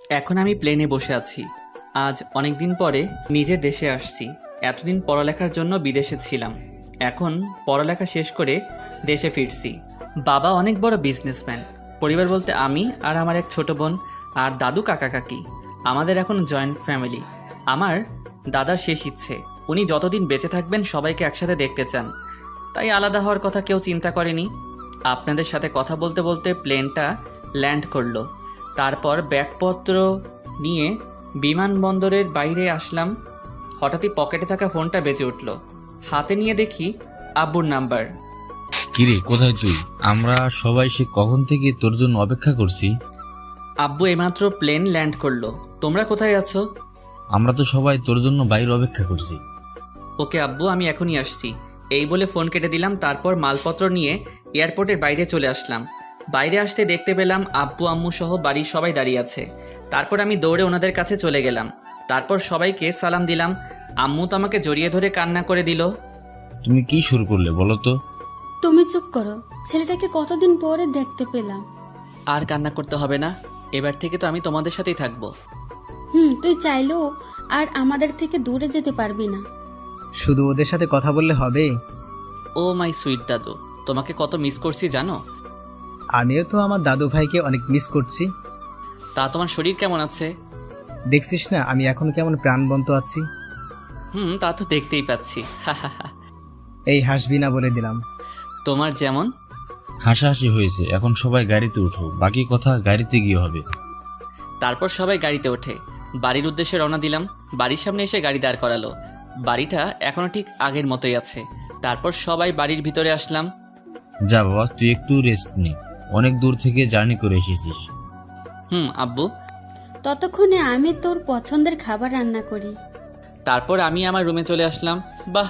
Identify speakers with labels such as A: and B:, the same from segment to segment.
A: এখন আমি প্লেনে বসে আছি। আজ অনেক দিন পরে নিজের দেশে আসছি। এতদিন পড়ালেখার জন্য বিদেশে ছিলাম। এখন পড়ালেখা শেষ করে দেশে ফিরছি। বাবা অনেক বড় বিজনেসম্যান। পরিবার বলতে আমি আর আমার এক ছোট বোন আর দাদু কাকা কাকি। আমাদের এখন জয়েন্ট ফ্যামিলি। আমার দাদার শেষ ইচ্ছে, উনি যতদিন বেঁচে থাকবেন সবাইকে একসাথে দেখতে চান। তাই আলাদা হওয়ার কথা কেউ চিন্তা করেনি। আপনাদের সাথে কথা বলতে বলতে প্লেনটা ল্যান্ড করলো। তারপর ব্যাগপত্র নিয়ে বিমানবন্দরের বাইরে আসলাম। হঠাৎই পকেটে থাকা ফোনটা বেজে উঠল। হাতে নিয়ে দেখি আব্বুর নাম্বার।
B: কিরে, কোথায় তুই? আমরা সবাই সে কখন থেকে তোর জন্য অপেক্ষা করছি।
A: আব্বু এইমাত্র প্লেন ল্যান্ড করলো। তোমরা কোথায় আছো?
B: আমরা তো সবাই তোর জন্য বাইরে অপেক্ষা করছি।
A: ওকে আব্বু, আমি এখনই আসছি। এই বলে ফোন কেটে দিলাম। তারপর মালপত্র নিয়ে এয়ারপোর্টের বাইরে চলে আসলাম। বাইরে আসতে দেখতে পেলাম আব্বু আম্মু সহ বাড়ির সবাই দাঁড়িয়ে আছে। তারপর আমি দৌড়ে ওনাদের কাছে চলে গেলাম। তারপর সবাইকে সালাম দিলাম। আম্মু তো আমাকে জড়িয়ে ধরে কান্না করে দিল।
B: তুমি কি শুরু করলে বলো তো?
C: তুমি চুপ করো, ছেলেটাকে কতদিন পরে দেখতে পেলাম।
A: আর কান্না করতে হবে না, এবার থেকে তো আমি তোমাদের সাথেই থাকবো।
C: তুই চাইলেও আর আমাদের থেকে দূরে যেতে পারবি না।
D: শুধু ওদের সাথে কথা বললে হবে?
A: ও মাই সুইট দাদু, তোমাকে কত মিস করছি জানো?
D: আমিও তো আমার দাদু ভাইকে অনেক মিস করছি।
A: তা তোমার শরীর কেমন আছে?
D: দেখছিস না আমি এখন কেমন প্রাণবন্ত আছি।
A: তা তো দেখতেই পাচ্ছি।
D: এই হাসবি না বলে দিলাম।
A: তোমার যেমন।
B: হাসাহাসি হয়েছে, এখন সবাই গাড়িতে উঠো, বাকি কথা গাড়িতে গিয়ে হবে।
A: তারপর সবাই গাড়িতে ওঠে। বাড়ির উদ্দেশ্যে রওনা দিলাম। বাড়ির সামনে এসে গাড়ি দাঁড় করালো। বাড়িটা এখনো ঠিক আগের মতোই আছে। তারপর সবাই বাড়ির ভিতরে আসলাম।
B: যা বাবা, তুই একটু রেস্ট নে, অনেক দূর থেকে জার্নি করে এসেছিস।
A: আব্বু।
C: ততক্ষণে আমি তোর পছন্দের খাবার রান্না করি।
A: তারপর আমি আমার রুমে চলে আসলাম। বাহ,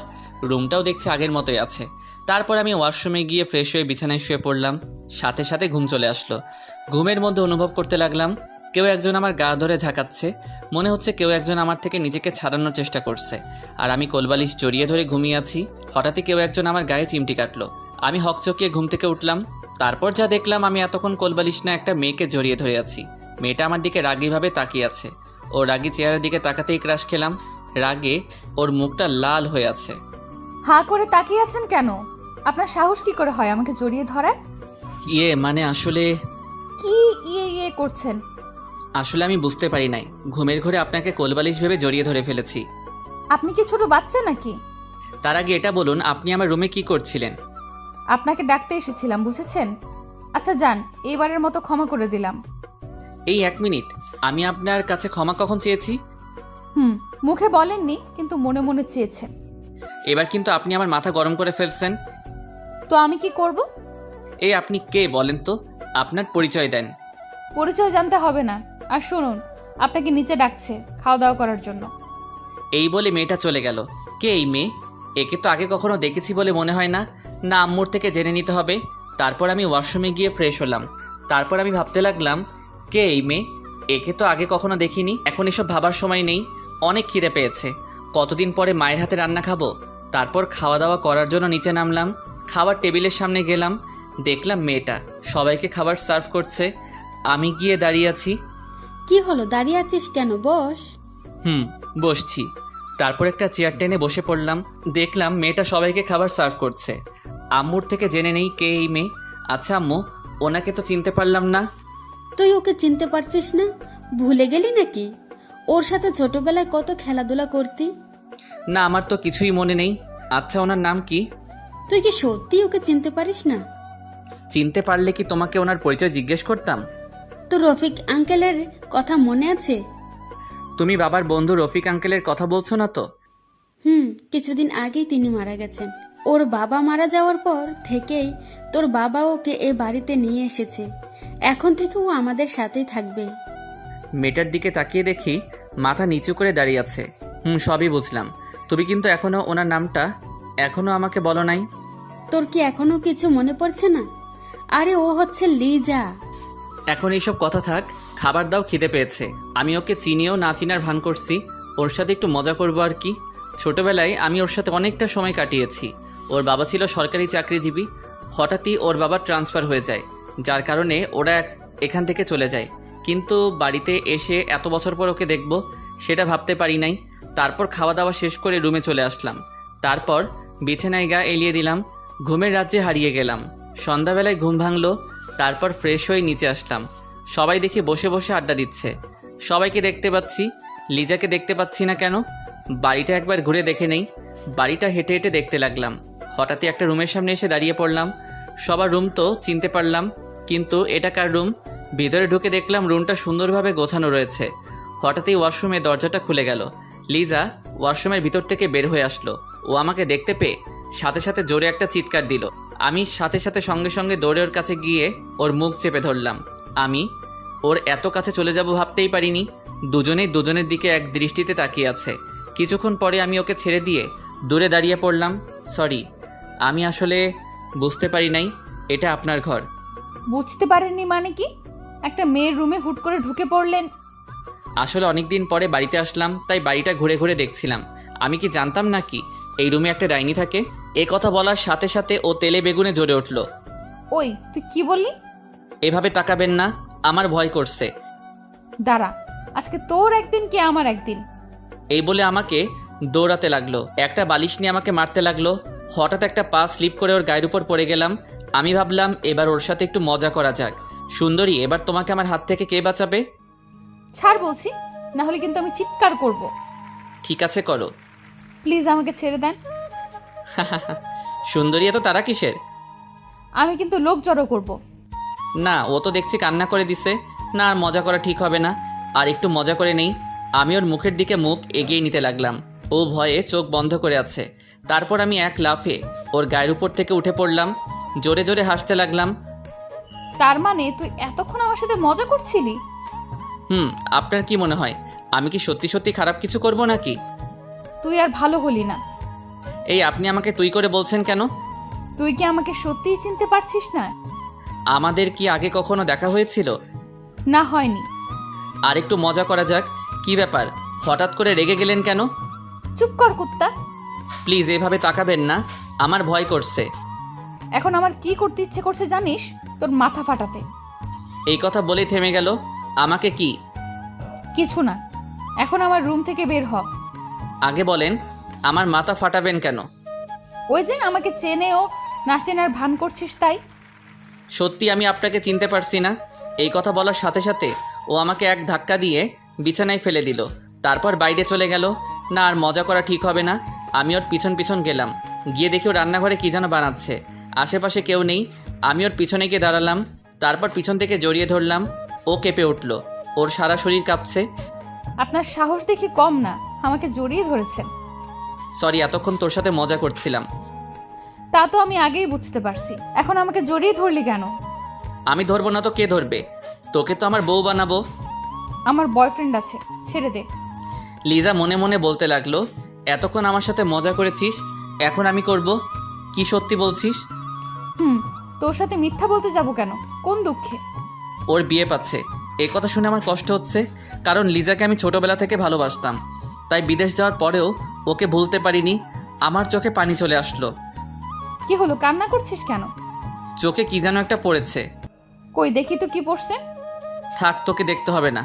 A: রুমটাও দেখছি আগের মতোই আছে। তারপর আমি ওয়াশরুমে গিয়ে ফ্রেশ হয়ে বিছানায় শুয়ে পড়লাম। সাথে সাথে ঘুম চলে আসলো। ঘুমের মধ্যে অনুভব করতে লাগলাম কেউ একজন আমার গা ধরে ঝাঁকাচ্ছে। মনে হচ্ছে কেউ একজন আমার থেকে নিজেকে ছাড়ানোর চেষ্টা করছে। আর আমি কোলবালিশ জড়িয়ে ধরে ঘুমিয়ে আছি। হঠাৎই কেউ একজন আমার গায়ে চিমটি কাটলো। আমি হকচকিয়ে ঘুম থেকে উঠলাম। তারপর যা দেখলাম, আমি এতক্ষণ কোলবালিশ না একটা মেয়েকে জড়িয়ে ধরে আছি। মেয়েটা আমার দিকে রাগীভাবে তাকিয়ে আছে। ও রাগী চেহারার দিকে তাকাতেই ক্রাশ খেলাম। রাগে ওর মুখটা লাল হয়ে আছে।
E: হাঁ করে তাকিয়ে আছেন কেন? আপনার সাহস কি করে হয় আমাকে জড়িয়ে ধরার?
A: মানে আসলে
E: কি ইয়ে করছেন?
A: আসলে আমি বুঝতে পারি নাই, ঘুমের ঘরে আপনাকে কোলবালিশ ভেবে জড়িয়ে ধরে ফেলেছি।
E: আপনি কি ছোট বাচ্চা নাকি?
A: তার আগে এটা বলুন, আপনি আমার রুমে কি করছিলেন?
E: আপনাকে ডাকতে এসেছিলাম, বুঝেছেন? আচ্ছা যান, এবারের মতো ক্ষমা করে দিলাম।
A: এই 1 মিনিট, আমি আপনার কাছে ক্ষমা কখন চেয়েছি?
E: মুখে বলেননি, কিন্তু মনে মনে চেয়েছেন।
A: এবার কিন্তু আপনি আমার মাথা গরম করে ফেলছেন।
E: তো আমি কি করব?
A: এই আপনি কে বলেন তো? আপনার পরিচয় দেন।
E: পরিচয় জানতে হবে না। আর শুনুন, আপনাকে নিচে ডাকছে খাওয়া দাওয়া করার জন্য।
A: এই বলে মেয়েটা চলে গেল। কে এই মেয়ে? একে তো আগে কখনো দেখেছি বলে মনে হয় না। না, আম্মুর থেকে জেনে নিতে হবে। তারপর আমি ওয়াশরুমে গিয়ে ফ্রেশ হলাম। তারপর আমি ভাবতে লাগলাম, কে এই মেয়ে? একে তো আগে কখনো দেখিনি। এখন এসব ভাবার সময় নেই। অনেক খিদে পেয়েছে। কতদিন পরে মায়ের হাতে রান্না খাবো। তারপর খাওয়া দাওয়া করার জন্য নিচে নামলাম। খাবার টেবিলের সামনে গেলাম। দেখলাম মেয়েটা সবাইকে খাবার সার্ভ করছে। আমি গিয়ে দাঁড়িয়ে আছি।
C: কি হলো, দাঁড়িয়ে আছিস কেন? বস।
A: বসছি। তারপর একটা চেয়ার টেনে বসে পড়লাম। দেখলাম মেয়েটা সবাইকে খাবার সার্ভ করছে। আম্মুর থেকে জেনে নেই কে এই মেয়ে। আচ্ছা আম্মু, ওনাকে তো চিনতে পারলাম না।
C: তুই ওকে চিনতে পারছিস না? ভুলে গেলি নাকি? ওর সাথে ছোটবেলায় কত খেলাধুলা করতি।
A: না, আমার তো কিছুই মনে নেই। আচ্ছা, ওনার নাম কি?
C: তুই কি সত্যি ওকে চিনতে পারিস না?
A: চিনতে পারলে কি তোমাকে ওনার পরিচয় জিজ্ঞেস করতাম?
C: তোর রফিক আঙ্কেলের কথা মনে আছে?
A: তুমি বাবার বন্ধু রফিক আঙ্কেলের কথা বলছো না তো?
C: কিছুদিন আগেই তিনি মারা গেছেন। ওর বাবা মারা যাওয়ার পর থেকেই তোর বাবা ওকে এ বাড়িতে নিয়ে এসেছে। এখন থেকে ও আমাদের সাথেই থাকবে।
A: মেয়েটার দিকে তাকিয়ে দেখি মাথা নিচু করে দাঁড়িয়ে আছে। সবই বুঝলাম। তুমি কিন্তু এখনো ওনার নামটা এখনো আমাকে বলো নাই।
C: তোর কি এখনো কিছু মনে পড়ছে না? আরে ও হচ্ছে লিজা।
A: এখন এইসব কথা থাক, খাবার দাও, খিদে পেয়েছে। আমি ওকে চিনিও না চিনার ভান করছি। ওর সাথে একটু মজা করবো আর কি। ছোটবেলায় আমি ওর সাথে অনেকটা সময় কাটিয়েছি। ওর বাবা ছিল সরকারি চাকরিজীবী। হঠাৎই ওর বাবার ট্রান্সফার হয়ে যায়, যার কারণে ওরা এখান থেকে চলে যায়। কিন্তু বাড়িতে এসে এত বছর পর ওকে দেখব সেটা ভাবতে পারি নাই। তারপর খাওয়া দাওয়া শেষ করে রুমে চলে আসলাম। তারপর বিছানায় গা এলিয়ে দিলাম। ঘুমের রাজ্যে হারিয়ে গেলাম। সন্ধ্যাবেলায় ঘুম ভাঙলো। তারপর ফ্রেশ হয়ে নিচে আসলাম। সবাই দেখি বসে বসে আড্ডা দিচ্ছে। সবাইকে দেখতে পাচ্ছি, লিজাকে দেখতে পাচ্ছি না কেন? বাড়িটা একবার ঘুরে দেখে নেই। বাড়িটা হেঁটে হেঁটে দেখতে লাগলাম। হঠাৎই একটা রুমের সামনে এসে দাঁড়িয়ে পড়লাম। সবার রুম তো চিনতে পারলাম, কিন্তু এটা কার রুম? ভিতরে ঢুকে দেখলাম রুমটা সুন্দরভাবে গোছানো রয়েছে। হঠাৎই ওয়াশরুমে দরজাটা খুলে গেল। লিজা ওয়াশরুমের ভিতর থেকে বের হয়ে আসলো। ও আমাকে দেখতে পেয়ে সাথে সাথে জোরে একটা চিৎকার দিল। আমি সাথে সাথে সঙ্গে সঙ্গে দৌড়ে ওর কাছে গিয়ে ওর মুখ চেপে ধরলাম। আমি ওর এত কাছে চলে যাব ভাবতেই পারিনি। দুজনেই দুজনের দিকে এক দৃষ্টিতে তাকিয়ে আছে। কিছুক্ষণ পরে আমি ওকে ছেড়ে দিয়ে দূরে দাঁড়িয়ে পড়লাম। সরি, আমি আসলে বুঝতে পারি নাই এটা আপনার ঘর।
E: বুঝতে পারেননি মানে কি? একটা মেয়ের রুমে হুট করে ঢুকে পড়লেন।
A: আসলে অনেক দিন পরে বাড়িতে আসলাম, তাই বাড়িটা ঘুরে ঘুরে দেখছিলাম। আমি কি জানতাম নাকি এই রুমে একটা ডাইনি থাকে? এ কথা বলার সাথে সাথে ও তেলে বেগুনে জ্বলে উঠল।
E: ওই তুই কি বললি?
A: এভাবে তাকাবেন না, আমার ভয় করছে।
E: দাঁড়া, আজকে তোর একদিন কি আমার একদিন।
A: এই বলে আমাকে দৌড়াতে লাগলো। একটা বালিশ নিয়ে আমাকে মারতে লাগলো। হঠাৎ একটা পা স্লিপ করে ওর গায়ের উপর পড়ে গেলাম। আমি ভাবলাম এবার ওর সাথে একটু মজা করা যাক। সুন্দরী, এবার তোমাকে আমার হাত থেকে কে বাঁচাবে?
E: ছাড় বলছি, না হলে কিন্তু আমি চিৎকার করব।
A: ঠিক আছে, করো।
E: প্লিজ আমাকে ছেড়ে দেন।
A: সুন্দরী, এত তারা কিসের?
E: আমি কিন্তু লোক জড়ো করব।
A: না, ও তো দেখছি কান্না করে দিছে। না, আর মজা করা ঠিক হবে না। আর একটু মজা করে নেই। আমি ওর মুখের দিকে মুখ এগিয়ে নিতে লাগলাম। ও ভয়ে চোখ বন্ধ করে আছে। তারপর আমি এক লাফে ওর গায়ের উপর থেকে উঠে পড়লাম। জোরে জোরে হাসতে লাগলাম।
E: তার মানে তুই এতক্ষণ আমার সাথে মজা করছিলি?
A: আপনার কি মনে হয় আমি কি সত্যি সত্যি খারাপ কিছু করব নাকি?
E: তুই আর ভালো হলি না।
A: এই আপনি আমাকে তুই করে বলছেন কেন?
E: তুই কি আমাকে সত্যিই চিনতে পারছিস না?
A: আমাদের কি আগে কখনো দেখা হয়েছিল?
E: না, হয়নি।
A: আর একটু মজা করা যাক। কি ব্যাপার, হঠাৎ করে রেগে গেলেন কেন?
E: চুপ কর কুত্তা।
A: প্লিজ এভাবে তাকাবেন না, আমার ভয় করছে।
E: এখন আমার কি করতে ইচ্ছে করছে জানিস? তোর মাথা ফাটাতে।
A: এই কথা বলেই থেমে গেল। আমাকে কি?
E: কিছু না, এখন আমার রুম থেকে বের হ।
A: আগে বলেন, আমার মাথা ফাটাবেন কেন?
E: ওই যে আমাকে চেনে ও না চেনার ভান করছিস তাই।
A: সত্যি আমি আপনাকে চিনতে পারছি না। এই কথা বলার সাথে সাথে ও আমাকে এক ধাক্কা দিয়ে বিছানায় ফেলে দিল। তারপর বাইরে চলে গেল। না, আর মজা করা ঠিক হবে না। আমি ওর পিছন পিছন গেলাম। গিয়ে দেখি ও রান্নাঘরে কী যেন বানাচ্ছে। আশেপাশে কেউ নেই। আমি ওর পিছনে গিয়ে দাঁড়ালাম। তারপর পিছন থেকে জড়িয়ে ধরলাম। ও কেঁপে উঠল। ওর সারা শরীর কাঁপছে।
E: আপনার সাহস দেখি কম না, আমাকে জড়িয়ে ধরেছেন।
A: সরি, এতক্ষণ তোর সাথে মজা করছিলাম।
E: তা তো আমি আগেই বুঝতে পারছি। এখন আমাকে জড়িয়ে ধরলি কেন?
A: আমি ধরবো না তো কে ধরবে? তোকে তো আমার বউ বানাবো।
E: আমার বয়ফ্রেন্ড আছে, ছেড়ে দে।
A: লিজা মনে মনে বলতে লাগলো, এতক্ষণ আমার সাথে মজা করেছিস, এখন আমি করব? কি সত্যি বলছিস?
E: তোর সাথে মিথ্যা বলতে যাব কেন? কোন দুঃখে?
A: ওর বিয়ে পাচ্ছে, এই কথা শুনে আমার কষ্ট হচ্ছে। কারণ লিজাকে আমি ছোটবেলা থেকে ভালোবাসতাম। তাই বিদেশ যাওয়ার পরেও ওকে ভুলতে পারিনি। আমার চোখে পানি চলে আসলো।
E: কি হলো, কান্না করছিস কেন?
A: চোখে কি যেন একটা পড়েছে।
E: কই দেখি তো কি পড়ছে।
A: থাক, তোকে দেখতে হবে না,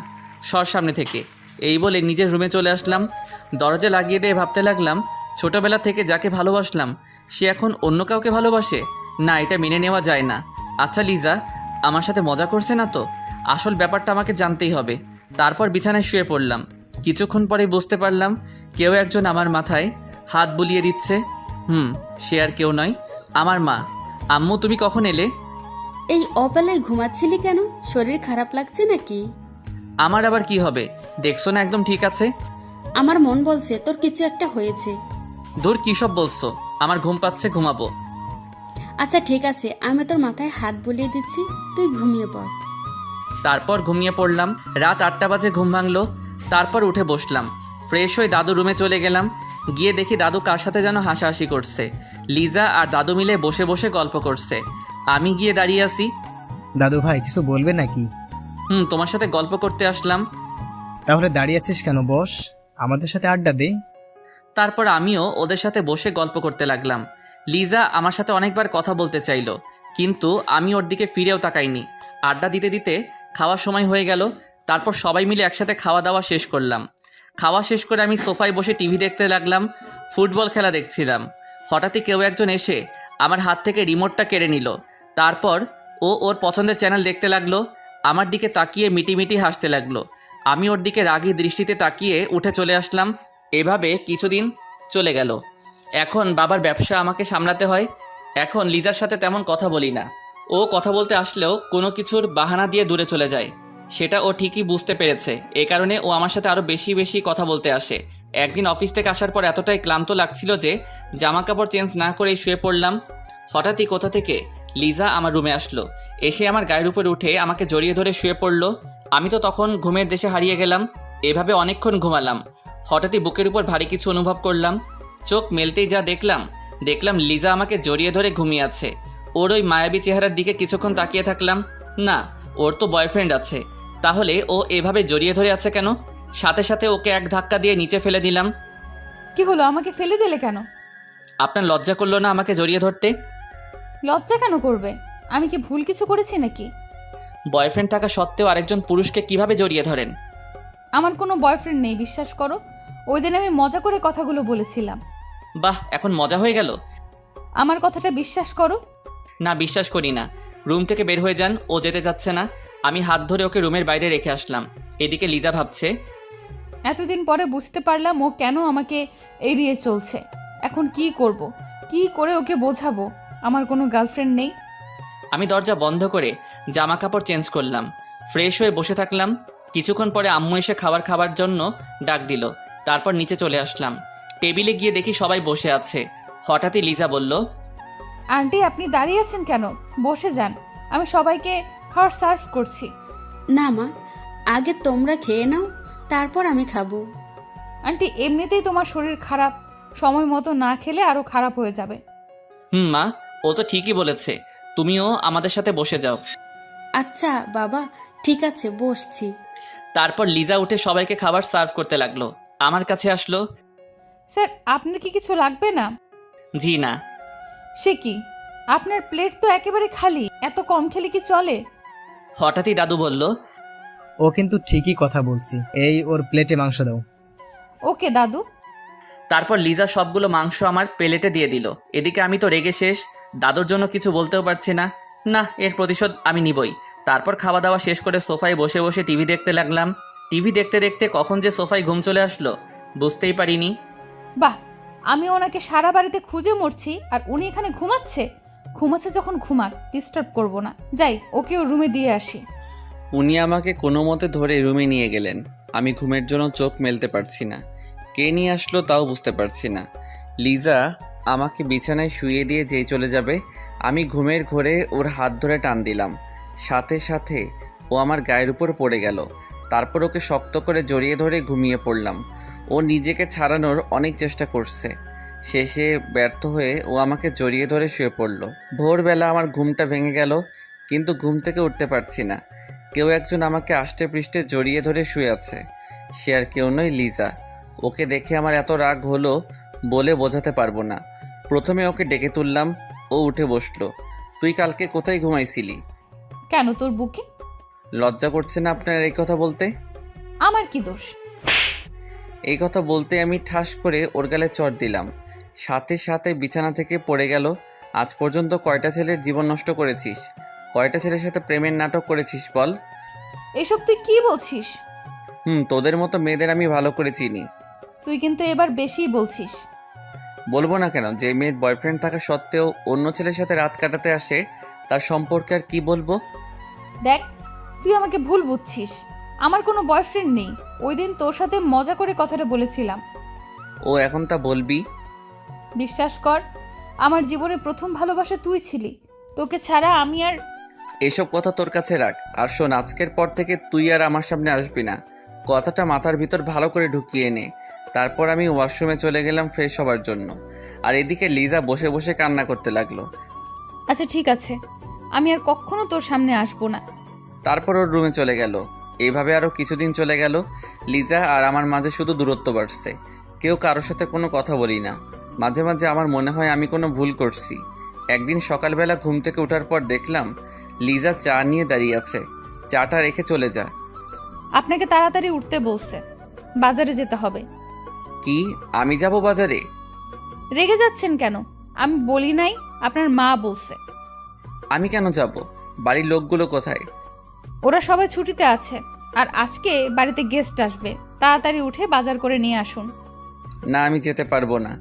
A: সর সামনে থেকে। এই বলে নিজের রুমে চলে আসলাম। দরজা লাগিয়ে দিয়ে ভাবতে লাগলাম, ছোটবেলা থেকে যাকে ভালোবাসলাম সে এখন অন্য কাউকে ভালোবাসে। না, এটা মেনে নেওয়া যায় না। আচ্ছা লিজা আমার সাথে মজা করছে না তো? আসল ব্যাপারটা আমাকে জানতেই হবে। তারপর বিছানায় শুয়ে পড়লাম। কিছুক্ষণ পরে বুঝতে পারলাম কেউ একজন আমার মাথায় হাত বুলিয়ে দিচ্ছে। সে আর কেউ নয়, আমার মা। আম্মু, তুমি কখন এলে?
C: এই অবেলায় ঘুমাচ্ছিলি কেন? শরীর খারাপ লাগছে নাকি?
A: আমার আবার কি হবে? দেখছো না একদম ঠিক আছে।
C: আমার মন বলছে তোর কিছু একটা হয়েছে।
A: দূর, কী সব বলছো? আমার ঘুম পাচ্ছে, ঘুমাবো।
C: আচ্ছা ঠিক আছে, আমি তোর মাথায় হাত বুলিয়ে দিচ্ছি, তুই ঘুমিয়ে পড়।
A: তারপর ঘুমিয়ে পড়লাম। রাত 8টা বাজে ঘুম ভাঙলো। তারপর উঠে বসলাম। ফ্রেশ হয়ে দাদু রুমে চলে গেলাম। গিয়ে দেখি দাদু কার সাথে যেন হাসাহাসি করছে। লিজা আর দাদু মিলে বসে বসে গল্প করছে। আমি গিয়ে দাঁড়িয়ে আছি।
D: দাদু ভাই কিছু বলবে নাকি?
A: তোমার সাথে গল্প করতে আসলাম।
D: তাহলে দাঁড়িয়ে আছিস কেন? বস, আমাদের সাথে আড্ডা দে।
A: তারপর আমিও ওদের সাথে বসে গল্প করতে লাগলাম। লিজা আমার সাথে অনেকবার কথা বলতে চাইলো, কিন্তু আমি ওর দিকে ফিরেও তাকাইনি। আড্ডা দিতে দিতে খাওয়ার সময় হয়ে গেল। তারপর সবাই মিলে একসাথে খাওয়া দাওয়া শেষ করলাম। খাওয়া শেষ করে আমি সোফায় বসে টিভি দেখতে লাগলাম। ফুটবল খেলা দেখছিলাম। হঠাৎই কেউ একজন এসে আমার হাত থেকে রিমোটটা কেড়ে নিল। তারপর ও ওর পছন্দের চ্যানেল দেখতে লাগলো। আমার দিকে তাকিয়ে মিটিমিটি হাসতে লাগলো। আমি ওর দিকে রাগী দৃষ্টিতে তাকিয়ে উঠে চলে আসলাম। এভাবে কিছুদিন চলে গেল। এখন বাবার ব্যবসা আমাকে সামলাতে হয়। এখন লিজার সাথে তেমন কথা বলি না। ও কথা বলতে আসলেও কোনো কিছুর বাহানা দিয়ে দূরে চলে যায়। সেটা ও ঠিকই বুঝতে পেরেছে। এ কারণে ও আমার সাথে আরও বেশি বেশি কথা বলতে আসে। একদিন অফিস থেকে আসার পর এতটাই ক্লান্ত লাগছিল যে জামা কাপড় চেঞ্জ না করেই শুয়ে পড়লাম। হঠাৎই কোথা থেকে লিজা আমার রুমে আসলো। এসে আমার গায়ের উপর উঠে আমাকে জড়িয়ে ধরে শুয়ে পড়লো। আমি তো তখন ঘুমের দেশে হারিয়ে গেলাম। এভাবে অনেকক্ষণ ঘুমালাম। হঠাৎই বুকের উপর ভারী কিছু অনুভব করলাম। চোখ মেলতেই যা দেখলাম লিজা আমাকে জড়িয়ে ধরে ঘুমিয়ে আছে। ওর ওই মায়াবী চেহারার দিকে কিছুক্ষণ তাকিয়ে থাকলাম। না, ওর তো বয়ফ্রেন্ড আছে। তাহলে ও এভাবে জড়িয়ে ধরে আছে কেন? সাথে সাথে ওকে এক ধাক্কা দিয়ে নিচে ফেলে দিলাম।
E: কি হলো, আমাকে ফেলে দিলে কেন?
A: আপনার লজ্জা করলো না আমাকে জড়িয়ে ধরতে?
E: লজ্জা কেন করবে? আমি কি ভুল কিছু করেছি নাকি?
A: বয়ফ্রেন্ড থাকা সত্ত্বেও আরেকজন পুরুষকে কিভাবে জড়িয়ে ধরেন?
E: আমার কোনো বয়ফ্রেন্ড নেই, বিশ্বাস করো। ওই দিন আমি মজা করে কথাগুলো বলেছিলাম।
A: বাহ, এখন মজা হয়ে গেল।
E: আমার কথাটা বিশ্বাস করো।
A: না, বিশ্বাস করি না। রুম থেকে বের হয়ে যান, ও যেতে যাচ্ছে না। আমি হাত ধরে ওকে রুমের বাইরে রেখে আসলাম। এদিকে লিজা ভাবছে,
E: এতদিন পরে বুঝতে পারলাম ও কেন আমাকে এড়িয়ে চলছে। এখন কি করব? কি করে ওকে বোঝাবো আমার কোনো গার্লফ্রেন্ড নেই?
A: আমি দরজা বন্ধ করে জামা কাপড় চেঞ্জ করলাম। ফ্রেশ হয়ে বসে থাকলাম। কিছুক্ষণ পরে আম্মু এসে খাবার জন্য ডাক দিল। তারপর নিচে চলে আসলাম। টেবিলে গিয়ে দেখি সবাই বসে আছে। হঠাৎই লিজা বলল,
E: আন্টি, আপনি দাঁড়িয়ে আছেন কেন? বসে যান, আমি সবাইকে খাবার সার্ভ করছি।
C: না মা, আগে তোমরা খেয়ে নাও, তারপর আমি খাবো।
E: আন্টি, এমনিতেই তোমার শরীর খারাপ, সময় মতো না খেলে আরো খারাপ হয়ে যাবে।
A: মা, ও তো ঠিকই বলেছে। তুমিও আমাদের সাথে বসে যাও।
C: আচ্ছা বাবা, ঠিক আছে, বসছি।
A: তারপর লিজা উঠে সবাইকে খাবার সার্ভ করতে লাগলো। আমার কাছে আসলো।
E: স্যার, আপনার কি কিছু লাগবে না?
A: জি না।
E: সে কি, আপনার প্লেট তো একেবারে খালি, এত কম খেলে কি চলে?
A: হঠাৎই দাদু বলল,
D: ও কিন্তু ঠিকই কথা বলছি, এই ওর প্লেটে মাংস দাও।
E: ওকে দাদু।
A: তারপর লিজা সবগুলো মাংস আমার প্লেটে দিয়ে দিল। এদিকে আমি তো রেগে শেষ। দাদুর জন্য কিছু বলতেও পারছি না। না, এর প্রতিশোধ আমি নিবই। তারপর খাওয়া দাওয়া শেষ করে সোফায় বসে বসে টিভি দেখতে লাগলাম। টিভি দেখতে দেখতে কখন যে সোফায় ঘুম চলে আসলো বুঝতেই পারিনি।
E: বাহ, আমি ওনাকে সারা বাড়িতে খুঁজে মরছি আর উনি এখানে ঘুমাচ্ছে যখন ঘুমাক, ডিস্টার্ব করব না। যাই, ওকে ওর রুমে দিয়ে আসি।
A: উনি আমাকে কোনো মতে ধরে রুমে নিয়ে গেলেন। আমি ঘুমের জন্য চোখ মেলতে পারছি না। কে নিয়ে আসলো তাও বুঝতে পারছি না। লিজা আমাকে বিছানায় শুইয়ে দিয়ে যেই চলে যাবে, আমি ঘুমের ঘোরে ওর হাত ধরে টান দিলাম। সাথে সাথে ও আমার গায়ের উপর পড়ে গেল। তারপর ওকে শক্ত করে জড়িয়ে ধরে ঘুমিয়ে পড়লাম। ও নিজেকে ছাড়ানোর অনেক চেষ্টা করছে। শেষে ব্যর্থ হয়ে ও আমাকে জড়িয়ে ধরে শুয়ে পড়ল। ভোরবেলা আমার ঘুমটা ভেঙে গেল, কিন্তু ঘুম থেকে উঠতে পারছি না। কেউ একজন আমাকে আষ্টে পৃষ্ঠে জড়িয়ে ধরে শুয়ে আছে। সে আর কেউ নয়, লিজা। ওকে দেখে আমার এত রাগ হলো বলে বোঝাতে পারবো না। প্রথমে ওকে ডেকে তুললাম, ও উঠে বসলো। তুই কালকে কোথায় ঘুমাইছিলি?
E: কেন, তোর বুকে?
A: লজ্জা করছে না আপনার এই কথা বলতে?
E: আমার কি দোষ?
A: এই কথা বলতে আমি ঠাস করে ওর গালে চড় দিলাম। সাথে সাথে বিছানা থেকে পড়ে গেল। আজ পর্যন্ত কয়টা ছেলের জীবন নষ্ট করেছিস? কয়টা ছেলের সাথে প্রেমের নাটক করেছিস বল?
E: এসব তুই কি বলছিস?
A: তোদের মতো মেয়েদের আমি ভালো করে চিনি।
E: তুই কিন্তু এবার বেশিই বলছিস।
A: বলবো না কেন? যে মেয়ের বয়ফ্রেন্ড থাকা সত্ত্বেও অন্য ছেলের সাথে রাত কাটাতে আসে, তার সম্পর্কে আর কি বলবো?
E: দেখ, তুই আমাকে ভুল বুঝছিস। আমার কোনো বয়ফ্রেন্ড নেই। ওই দিন তোর সাথে মজা করে কথাটা বলেছিলাম।
A: ও এখন তা বলবি?
E: বিশ্বাস কর, আমার জীবনে প্রথম ভালোবাসা তুই ছিলি। তোকে ছাড়া আমি আর...
A: এসব কথা তোর কাছে রাখ। আর শোন, আজকের পর থেকে তুই আর আমার সামনে আসবি না। কথাটা মাথার ভিতর ভালো করে ঢুকিয়ে নে। তারপর আমি ওয়াশরুমে চলে গেলাম ফ্রেশ হবার জন্য। আর এদিকে লিজা বসে বসে কান্না করতে লাগলো।
E: আচ্ছা ঠিক আছে, আমি আর কখনো তোর সামনে আসবো না।
A: তারপর ওর রুমে চলে গেল। এইভাবে আরও কিছুদিন চলে গেল। লিজা আর আমার মাঝে শুধু দূরত্ব বাড়ছে। কেউ কারোর সাথে কোনো কথা বলি না। মাঝে মাঝে আমার মনে হয় আমি কোনো ভুল করছি। একদিন সকালবেলা ঘুম থেকে ওঠার পর দেখলাম লিজা চা নিয়ে দাঁড়িয়ে আছে। চাটা রেখে চলে যা।
E: আপনাকে তাড়াতাড়ি উঠতে বলছে, বাজারে যেতে হবে।
A: কি আমি যাব বাজারে?
E: রেগে যাচ্ছেন কেন? আমি বলি নাই, আপনার মা বলছে।
A: আমি কেন যাব? বাড়ির লোকগুলো কোথায়?
E: ওরা সবাই ছুটিতে আছে, আর আজকে বাড়িতে গেস্ট আসবে। তাড়াতাড়ি উঠে বাজার করে নিয়ে আসুন।
A: না, আমি যেতে পারবো না।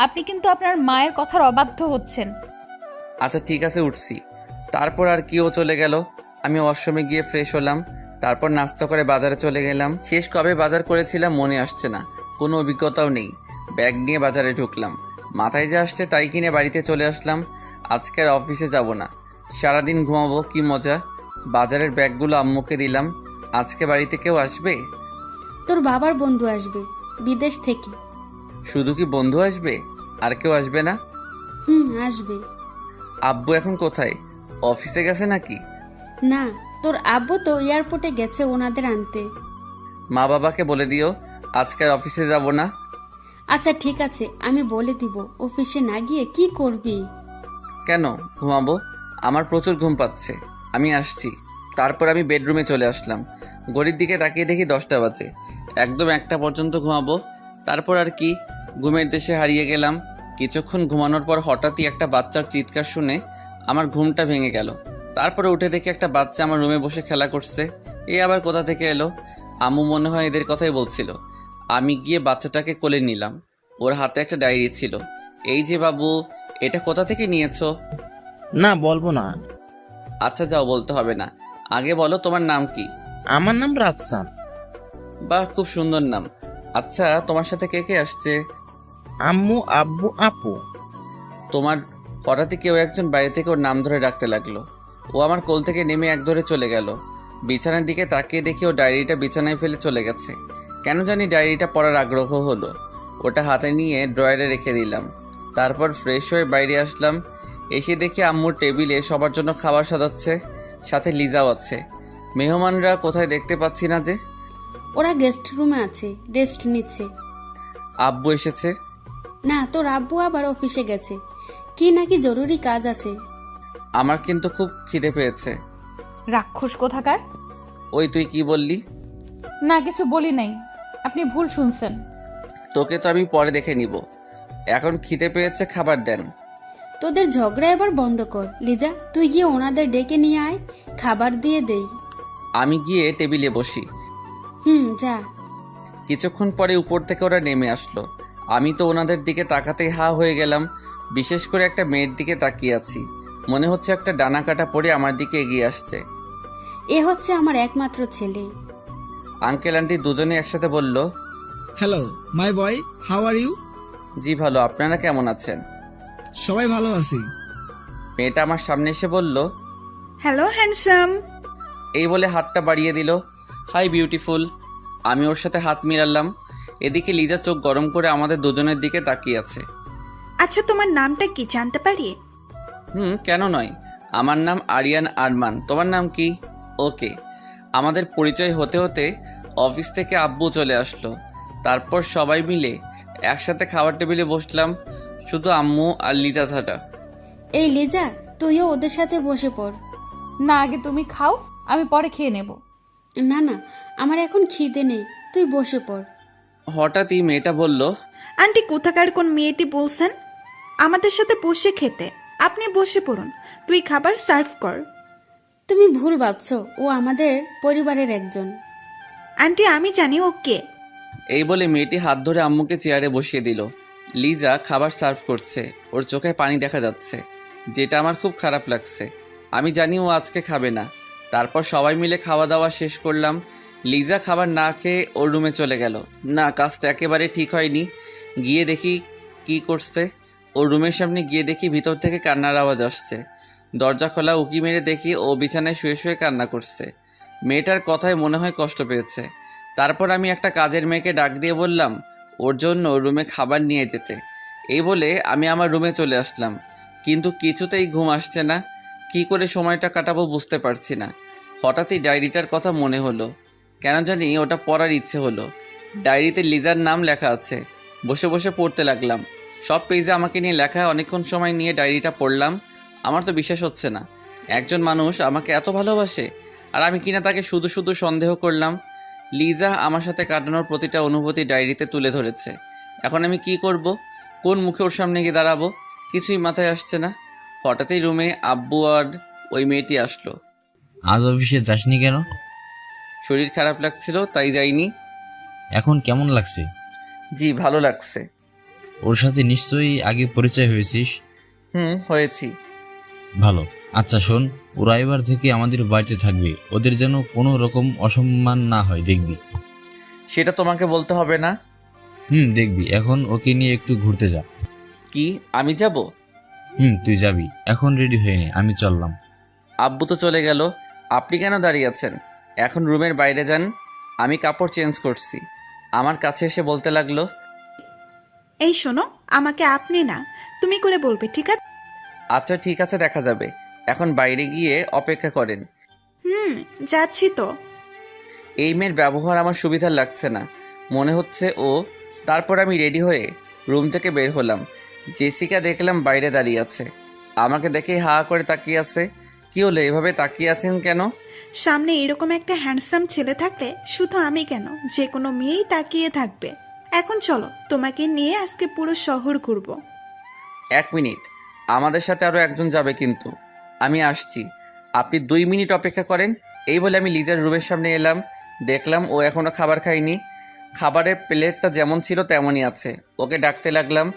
E: আপনি কিন্তু আপনার মায়ের কথার অবাধ্য হচ্ছেন।
A: আচ্ছা ঠিক আছে, উঠছি। তারপর আর কি, ও চলে গেল। আমি ওয়াশরুমে গিয়ে ফ্রেশ হলাম, তারপর নাস্তা করে বাজারে চলে গেলাম। শেষ কবে বাজার করেছিলাম মনে আসছে না, কোনো অভিজ্ঞতাও নেই। ব্যাগ নিয়ে বাজারে ঢুকলাম, মাথায় যা আসছে তাই কিনে বাড়িতে চলে আসলাম। আজকে আর অফিসে যাব না, সারাদিন ঘুমাবো, কি মজা। বাজারের ব্যাগগুলো আম্মুকে দিলাম। আজকে বাড়িতে কেউ আসবে?
C: তোর বাবার বন্ধু আসবে বিদেশ থেকে।
A: শুধু কি বন্ধু আসবে, আর কেউ আসবে না?
C: আসবে।
A: আব্বু এখন কোথায়? অফিসে গেছে নাকি?
C: না, তোর আব্বু তো এয়ারপোর্টে গেছে ওনাদের আনতে।
A: মা বাবাকে বলে দিও আজকে আর অফিসে যাব না।
C: আচ্ছা ঠিক আছে, আমি বলে দিব। অফিসে না গিয়ে কি করবি?
A: কেন ঘুমাবো? আমার প্রচুর ঘুম পাচ্ছে, আমি আসছি। তারপর আমি বেডরুমে চলে আসলাম। ঘড়ির দিকে তাকিয়ে দেখি 10টা বাজে। একদম 1টা পর্যন্ত ঘুমাবো, তারপর আর কি, ঘুমের দেশে হারিয়ে গেলাম। কিছুক্ষণ ঘুমানোর পর হঠাৎই একটা বাচ্চার চিৎকার শুনে আমার ঘুমটা ভেঙে গেল। তারপরে উঠে দেখি একটা বাচ্চা আমার রুমে বসে খেলা করছে। এ আবার কোথা থেকে এলো? আম্মু মনে হয় এদের কথাই বলছিল। আমি গিয়ে বাচ্চাটাকে কোলে নিলাম। ওর হাতে একটা ডায়েরি ছিল। এই যে বাবু, এটা কোথা থেকে নিয়েছো?
F: না, বলবো না।
A: আচ্ছা যাও, বলতে হবে না। আগে বলো তোমার নাম কি?
F: আমার নাম রাফসান।
A: বাহ, খুব সুন্দর নাম। আচ্ছা তোমার সাথে কে কে আসছে?
F: আম্মু, আব্বু, আপু।
A: তোমার হঠাৎই কেউ একজন বাইরে থেকে ওর নাম ধরে ডাকতে লাগলো। ও আমার কোল থেকে নেমে এক ধরে চলে গেল। বিছানার দিকে তাকিয়ে দেখি ও ডায়েরিটা বিছানায় ফেলে চলে গেছে। কেন জানি ডায়েরিটা পড়ার আগ্রহ হলো। ওটা হাতে নিয়ে ড্রয়ারে রেখে দিলাম। তারপর ফ্রেশ হয়ে বাইরে আসলাম। এসে দেখি আম্মুর টেবিলে সবার জন্য খাবার সাজাচ্ছে, সাথে লিজাও আছে। মেহমানরা কোথায় দেখতে পাচ্ছি না যে।
C: ওরা গেস্ট রুমে আছে, রেস্ট নিচ্ছে।
A: আব্বু এসেছে?
C: না, তোর আব্বু আবার অফিসে গেছে, কি নাকি জরুরি কাজ আছে।
A: আমার কিন্তু খুব খিদে পেয়েছে।
E: রাক্ষস কোথাকার।
A: ওই তুই কি বললি?
E: না, কিছু বলি নাই, আপনি ভুল শুনছেন।
A: তোকে তো আমি পরে দেখে নিব, এখন খিদে পেয়েছে, খাবার দেন।
C: তোদের ঝগড়া এবার বন্ধ কর। লিজা, তুই গিয়ে ওনাদের ডেকে নিয়ে আয়, খাবার দিয়ে দেই।
A: আমি গিয়ে টেবিলে বসি।
C: যা।
A: কিছুক্ষণ পরে উপর থেকে ওরা নেমে আসলো। আমি তো ওনাদের দিকে তাকাতেই হা হয়ে গেলাম। বিশেষ করে একটা মেয়ের দিকে তাকিয়ে আছি, মনে হচ্ছে একটা ডানা কাটা পড়ে আমার দিকে এগিয়ে আসছে।
C: এ হচ্ছে আমার একমাত্র ছেলে।
A: আঙ্কেল আন্টি দুজনে একসাথে বলল,
G: hello my boy, how are you?
A: জি ভালো, আপনারা কেমন আছেন?
G: সবাই ভালো আছি।
A: মেয়েটা আমার সামনে এসে বলল,
H: হ্যালো হ্যান্ডসাম।
A: এই বলে হাতটা বাড়িয়ে দিল। Hi beautiful. আমি ওর সাথে হাত মিলালাম। এদিকে লিজা চোখ গরম করে আমাদের দুজনের দিকে তাকিয়ে আছে।
H: আচ্ছা, তোমার নামটা কি জানতে পারি?
A: কেন নয়, আমার নাম আরিয়ান আরমান। তোমার নাম কি? ওকে। আমাদের পরিচয় হতে হতে অফিস থেকে আব্বু চলে আসলো। তারপর সবাই মিলে একসাথে খাবার টেবিলে বসলাম, শুধু আম্মু আর লিজা ছাড়া।
C: এই লিজা, তুইও ওদের সাথে বসে পড়।
E: না, আগে তুমি খাও, আমি পরে খেয়ে নেব।
C: না না, আমার এখন খিদে নেই, তুই বসে পড়।
A: হঠাৎই মেয়েটা বলল,
H: আন্টি কোথাকার কোন মেয়েটি বলছেন আমাদের সাথে বসে খেতে? আপনি বসে পড়ুন, তুই খাবার সার্ভ কর।
C: তুমি ভুল ভাবছো, ও আমাদের পরিবারের একজন।
H: আন্টি আমি জানি ও কে।
A: এই বলে মেয়েটি হাত ধরে আম্মুকে চেয়ারে বসিয়ে দিল। লিজা খাবার সার্ভ করছে, ওর চোখে পানি দেখা যাচ্ছে, যেটা আমার খুব খারাপ লাগছে। আমি জানি ও আজকে খাবে না। তারপর সবাই মিলে খাওয়া দাওয়া শেষ করলাম। লিজা খাবার না খেয়ে ওর রুমে চলে গেল। না, কাজটা একেবারে ঠিক হয়নি। গিয়ে দেখি কি করছে। ওর রুমের সামনে গিয়ে দেখি ভিতর থেকে কান্নার আওয়াজ আসছে। দরজা খোলা, উকি মেরে দেখি ও বিছানায় শুয়ে শুয়ে কান্না করছে। মেয়েটার কথায় মনে হয় কষ্ট পেয়েছে। তারপর আমি একটা কাজের মেয়েকে ডাক দিয়ে বললাম ওর জন্য রুমে খাবার নিয়ে যেতে। এই বলে আমি আমার রুমে চলে আসলাম, কিন্তু কিছুতেই ঘুম আসছে না। কি করে সময়টা কাটাবো বুঝতে পারছি না। হঠাৎই ডায়েরিটার কথা মনে হলো, কেন জানি ওটা পড়ার ইচ্ছে হলো। ডায়েরিতে লিজার নাম লেখা আছে। বসে বসে পড়তে লাগলাম। সব পেজে আমাকে নিয়ে লেখা। অনেকক্ষণ সময় নিয়ে ডায়েরিটা পড়লাম। আমার তো বিশ্বাস হচ্ছে না, একজন মানুষ আমাকে এত ভালোবাসে, আর আমি কিনা তাকে শুধু শুধু সন্দেহ করলাম। লিজা আমার সাথে কাটানোর প্রতিটা অনুভূতি ডায়েরিতে তুলে ধরেছে। এখন আমি কি করব? কোন মুখে ওর সামনে গিয়ে দাঁড়াবো? কিছুই মাথায় আসছে না। হঠাৎই রুমে আব্বু আর ওই মেয়েটি আসলো।
B: আজ অফিসে যাসনি কেন?
A: শরীর খারাপ লাগছিল তাই যাইনি।
B: এখন কেমন লাগছে?
A: জি ভালো লাগছে।
B: ওর সাথে নিশ্চয়ই আগে পরিচয় হয়েছিস?
A: হয়েছি।
B: ভালো। আচ্ছা শোন, ওরা এবার থেকে আমাদের বাড়িতে থাকবে, ওদের যেন কোনো রকম অসম্মান না হয়, দেখবি?
A: সেটা তোমাকে বলতে হবে না।
B: দেখবি। এখন ওকে নিয়ে একটু ঘুরতে যা।
A: কি আমি যাব?
B: তুই যাবি। এখন রেডি হয়ে নে, আমি চললাম।
A: আব্বু তো চলে গেল, আপনি কেন দাঁড়িয়ে আছেন? এখন রুমের বাইরে যান। আমি কাপড় চেঞ্জ করছি। আমার কাছে এসে বলতে লাগলো,
H: এই শোনো, আমাকে আপনি না তুমি করে বলবে, ঠিক আছে?
A: আচ্ছা ঠিক আছে, দেখা যাবে। এখন বাইরে গিয়ে অপেক্ষা করেন।
H: যাচ্ছি তো।
A: এই মেয়ের ব্যবহার আমার সুবিধার লাগছে না, মনে হচ্ছে ও। তারপর আমি রেডি হয়ে রুম থেকে বের হলাম। জেসিকা দেখলাম বাইরে দাঁড়িয়ে আছে, আমাকে দেখে হা করে তাকিয়ে আছে। কি হলো, এভাবে তাকিয়ে আছেন কেন?
H: সামনে এরকম একটা হ্যান্ডসাম ছেলে থাকলে শুধু আমি কেন, যে কোনো মেয়েই তাকিয়ে থাকবে। এখন চলো, তোমাকে নিয়ে আজকে পুরো শহর ঘুরবো।
A: 1 মিনিট, আমাদের সাথে আরও একজন যাবে কিন্তু। আমি আসছি, আপনি 2 মিনিট অপেক্ষা করেন। এই বলে আমি লিজার রুমের সামনে এলাম। দেখলাম ও এখনও খাবার খায়নি। খাবারের প্লেটটা যেমন ছিল তেমনই আছে। ওকে ডাকতে লাগলাম।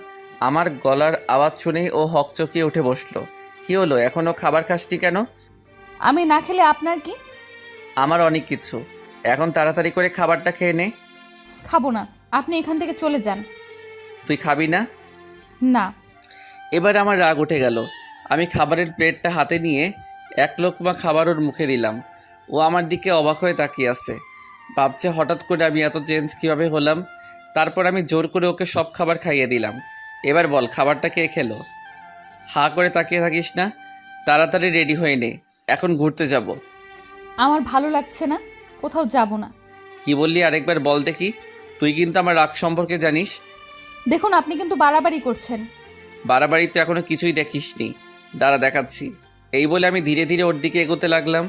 A: আমার গলার আওয়াজ শুনেই ও হকচকিয়ে উঠে বসলো। কি হলো, এখনও খাবার খাসনি কেন?
E: আমি না খেলে আপনার কি?
A: আমার অনেক কিছু। এখন তাড়াতাড়ি করে খাবারটা খেয়ে নে।
E: খাবো না, আপনি এখান থেকে চলে যান।
A: তুই খাবি না?
E: না।
A: এবার আমার রাগ উঠে গেল। আমি খাবারের প্লেটটা হাতে নিয়ে 1 লোকমা খাবার ওর মুখে দিলাম। ও আমার দিকে অবাক হয়ে তাকিয়ে আছে, ভাবছে হঠাৎ করে আমি এত চেঞ্জ কীভাবে হলাম। তারপর আমি জোর করে ওকে সব খাবার খাইয়ে দিলাম। এবার বল, খাবারটা কে খেলো? হা করে তাকিয়ে থাকিস না, তাড়াতাড়ি রেডি হয়ে নে, এখন ঘুরতে যাব।
E: আমার ভালো লাগছে না, কোথাও যাব না।
A: কি বললি আরেকবার বল দেখি। তুই কিন্তু আমার রাগ সম্পর্কে জানিস।
E: দেখুন, আপনি কিন্তু বাড়াবাড়ি করছেন।
A: বাড়াবাড়ি তো এখনো কিছুই দেখিসনি, দাঁড়া দেখাচ্ছি। এই বলে আমি ধীরে ধীরে ওর দিকে এগোতে লাগলাম।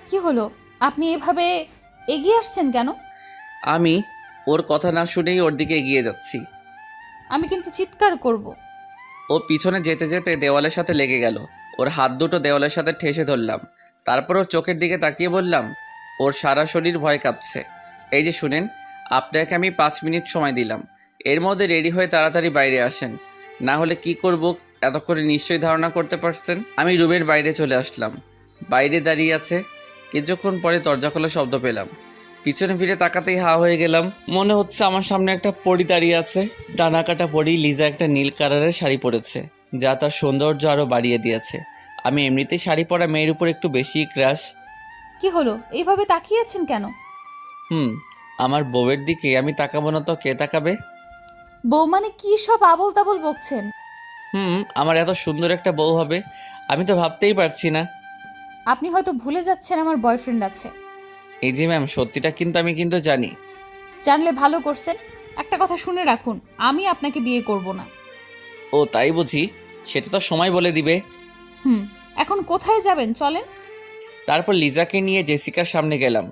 E: কি হলো, আপনি এভাবে এগিয়ে আসছেন কেন?
A: আমি ওর কথা না শুনেই ওর দিকে এগিয়ে যাচ্ছি।
E: আমি কিন্তু চিৎকার করব।
A: ও পিছনে যেতে যেতে দেওয়ালের সাথে লেগে গেল। ওর হাত দুটো দেওয়ালের সাথে ঠেসে ধরলাম। তারপর ওর চোখের দিকে তাকিয়ে বললাম, ওর সারা শরীর ভয় কাঁপছে। এই যে শুনেন, আপনাকে আমি 5 মিনিট সময় দিলাম, এর মধ্যে রেডি হয়ে তাড়াতাড়ি বাইরে আসেন, না হলে কি করব এতক্ষণে নিশ্চয়ই ধারণা করতে পারছেন। আমি রুমের বাইরে চলে আসলাম। বাইরে দাঁড়িয়ে আছে। কিছুক্ষণ পরে দরজা খোলা শব্দ পেলাম। পিছনে ফিরে তাকাতেই হা হয়ে গেলাম। মনে হচ্ছে আমার সামনে একটা পরী দাঁড়িয়ে আছে। ডানা কাটা পরী। লিজা একটা নীল কালারের শাড়ি পরেছে, যা তার সৌন্দর্য আরও বাড়িয়ে দিয়েছে। আমি এমনিতেই শাড়ি পরা মেয়ের উপর একটু বেশি ক্রাশ।
E: কি হলো, এইভাবে তাকিয়েছেন কেন?
A: আমার বউয়ের দিকে আমি তাকাবো না তো কে তাকাবে?
E: বউ মানে কি সব আবোল তাবোল বকছেন?
A: আমার এত সুন্দর একটা বউ হবে আমি তো ভাবতেই পারছি না।
E: আপনি হয়তো ভুলে যাচ্ছেন আমার বয়ফ্রেন্ড আছে।
A: এই যে ম্যাম, সত্যিটা কিন্তু আমি জানি।
E: জানলে ভালো করছেন। একটা কথা শুনে রাখুন, আমি আপনাকে বিয়ে করব না।
A: ও তাই বুঝি? সেটা তো সময় বলে দিবে।
E: এখন কোথায় যাবেন, চলেন।
A: তারপর লিজাকে নিয়ে জেসিকার সামনে গেলাম।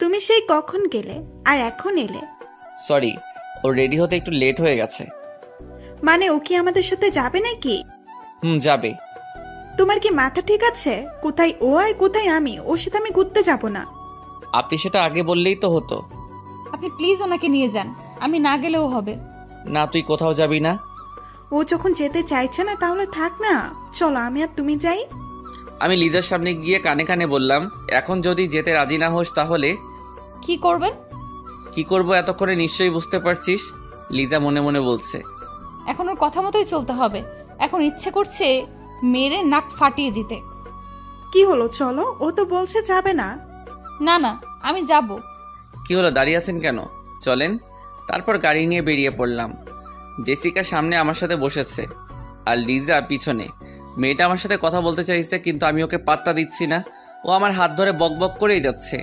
H: তুমি সেই কখন গেলে আর এখন এলে?
A: সরি, ও রেডি হতে একটু লেট হয়ে গেছে।
H: মানে ও কি আমাদের সাথে যাবে নাকি?
A: যাবে।
H: তোমার কি মাথা ঠিক আছে? কোথায় ও আর কোথায় আমি? ওর সাথে আমি ঘুরতে যাব না।
A: আপনি সেটা আগে বললেই তো হতো।
E: আপনি প্লিজ ওনাকে নিয়ে যান, আমি না গেলেও হবে।
A: না, তুই কোথাও যাবি না।
H: ও যখন যেতে চাইছে না তাহলে থাক না, চলো আমি আর তুমি যাই।
A: আমি লিজার সামনে গিয়ে কানে কানে বললাম, এখন যদি যেতে রাজি না হোস তাহলে
E: কি করবেন?
A: কি করব এতক্ষণে নিশ্চয়ই বুঝতে পারছিস। লিজা মনে মনে বলছে।
E: এখন ওর কথা মতোই চলতে হবে। এখন ইচ্ছে করছে মেরে নাক ফাটিয়ে দিতে।
H: কি হলো, চলো। ও তো বলছে যাবে না।
E: না না, আমি যাব।
A: কি হলো, দাঁড়িয়ে আছেন কেন? চলেন। তারপর গাড়ি নিয়ে বেরিয়ে পড়লাম। জেসিকা সামনে আমার সাথে বসেছে আর লিজা পিছনে। মেয়েটা আমার সাথে কথা বলতে চাইছে, কিন্তু আমি ওকে পাত্তা দিচ্ছি না। ও আমার হাত ধরে বকবক করেই যাচ্ছে।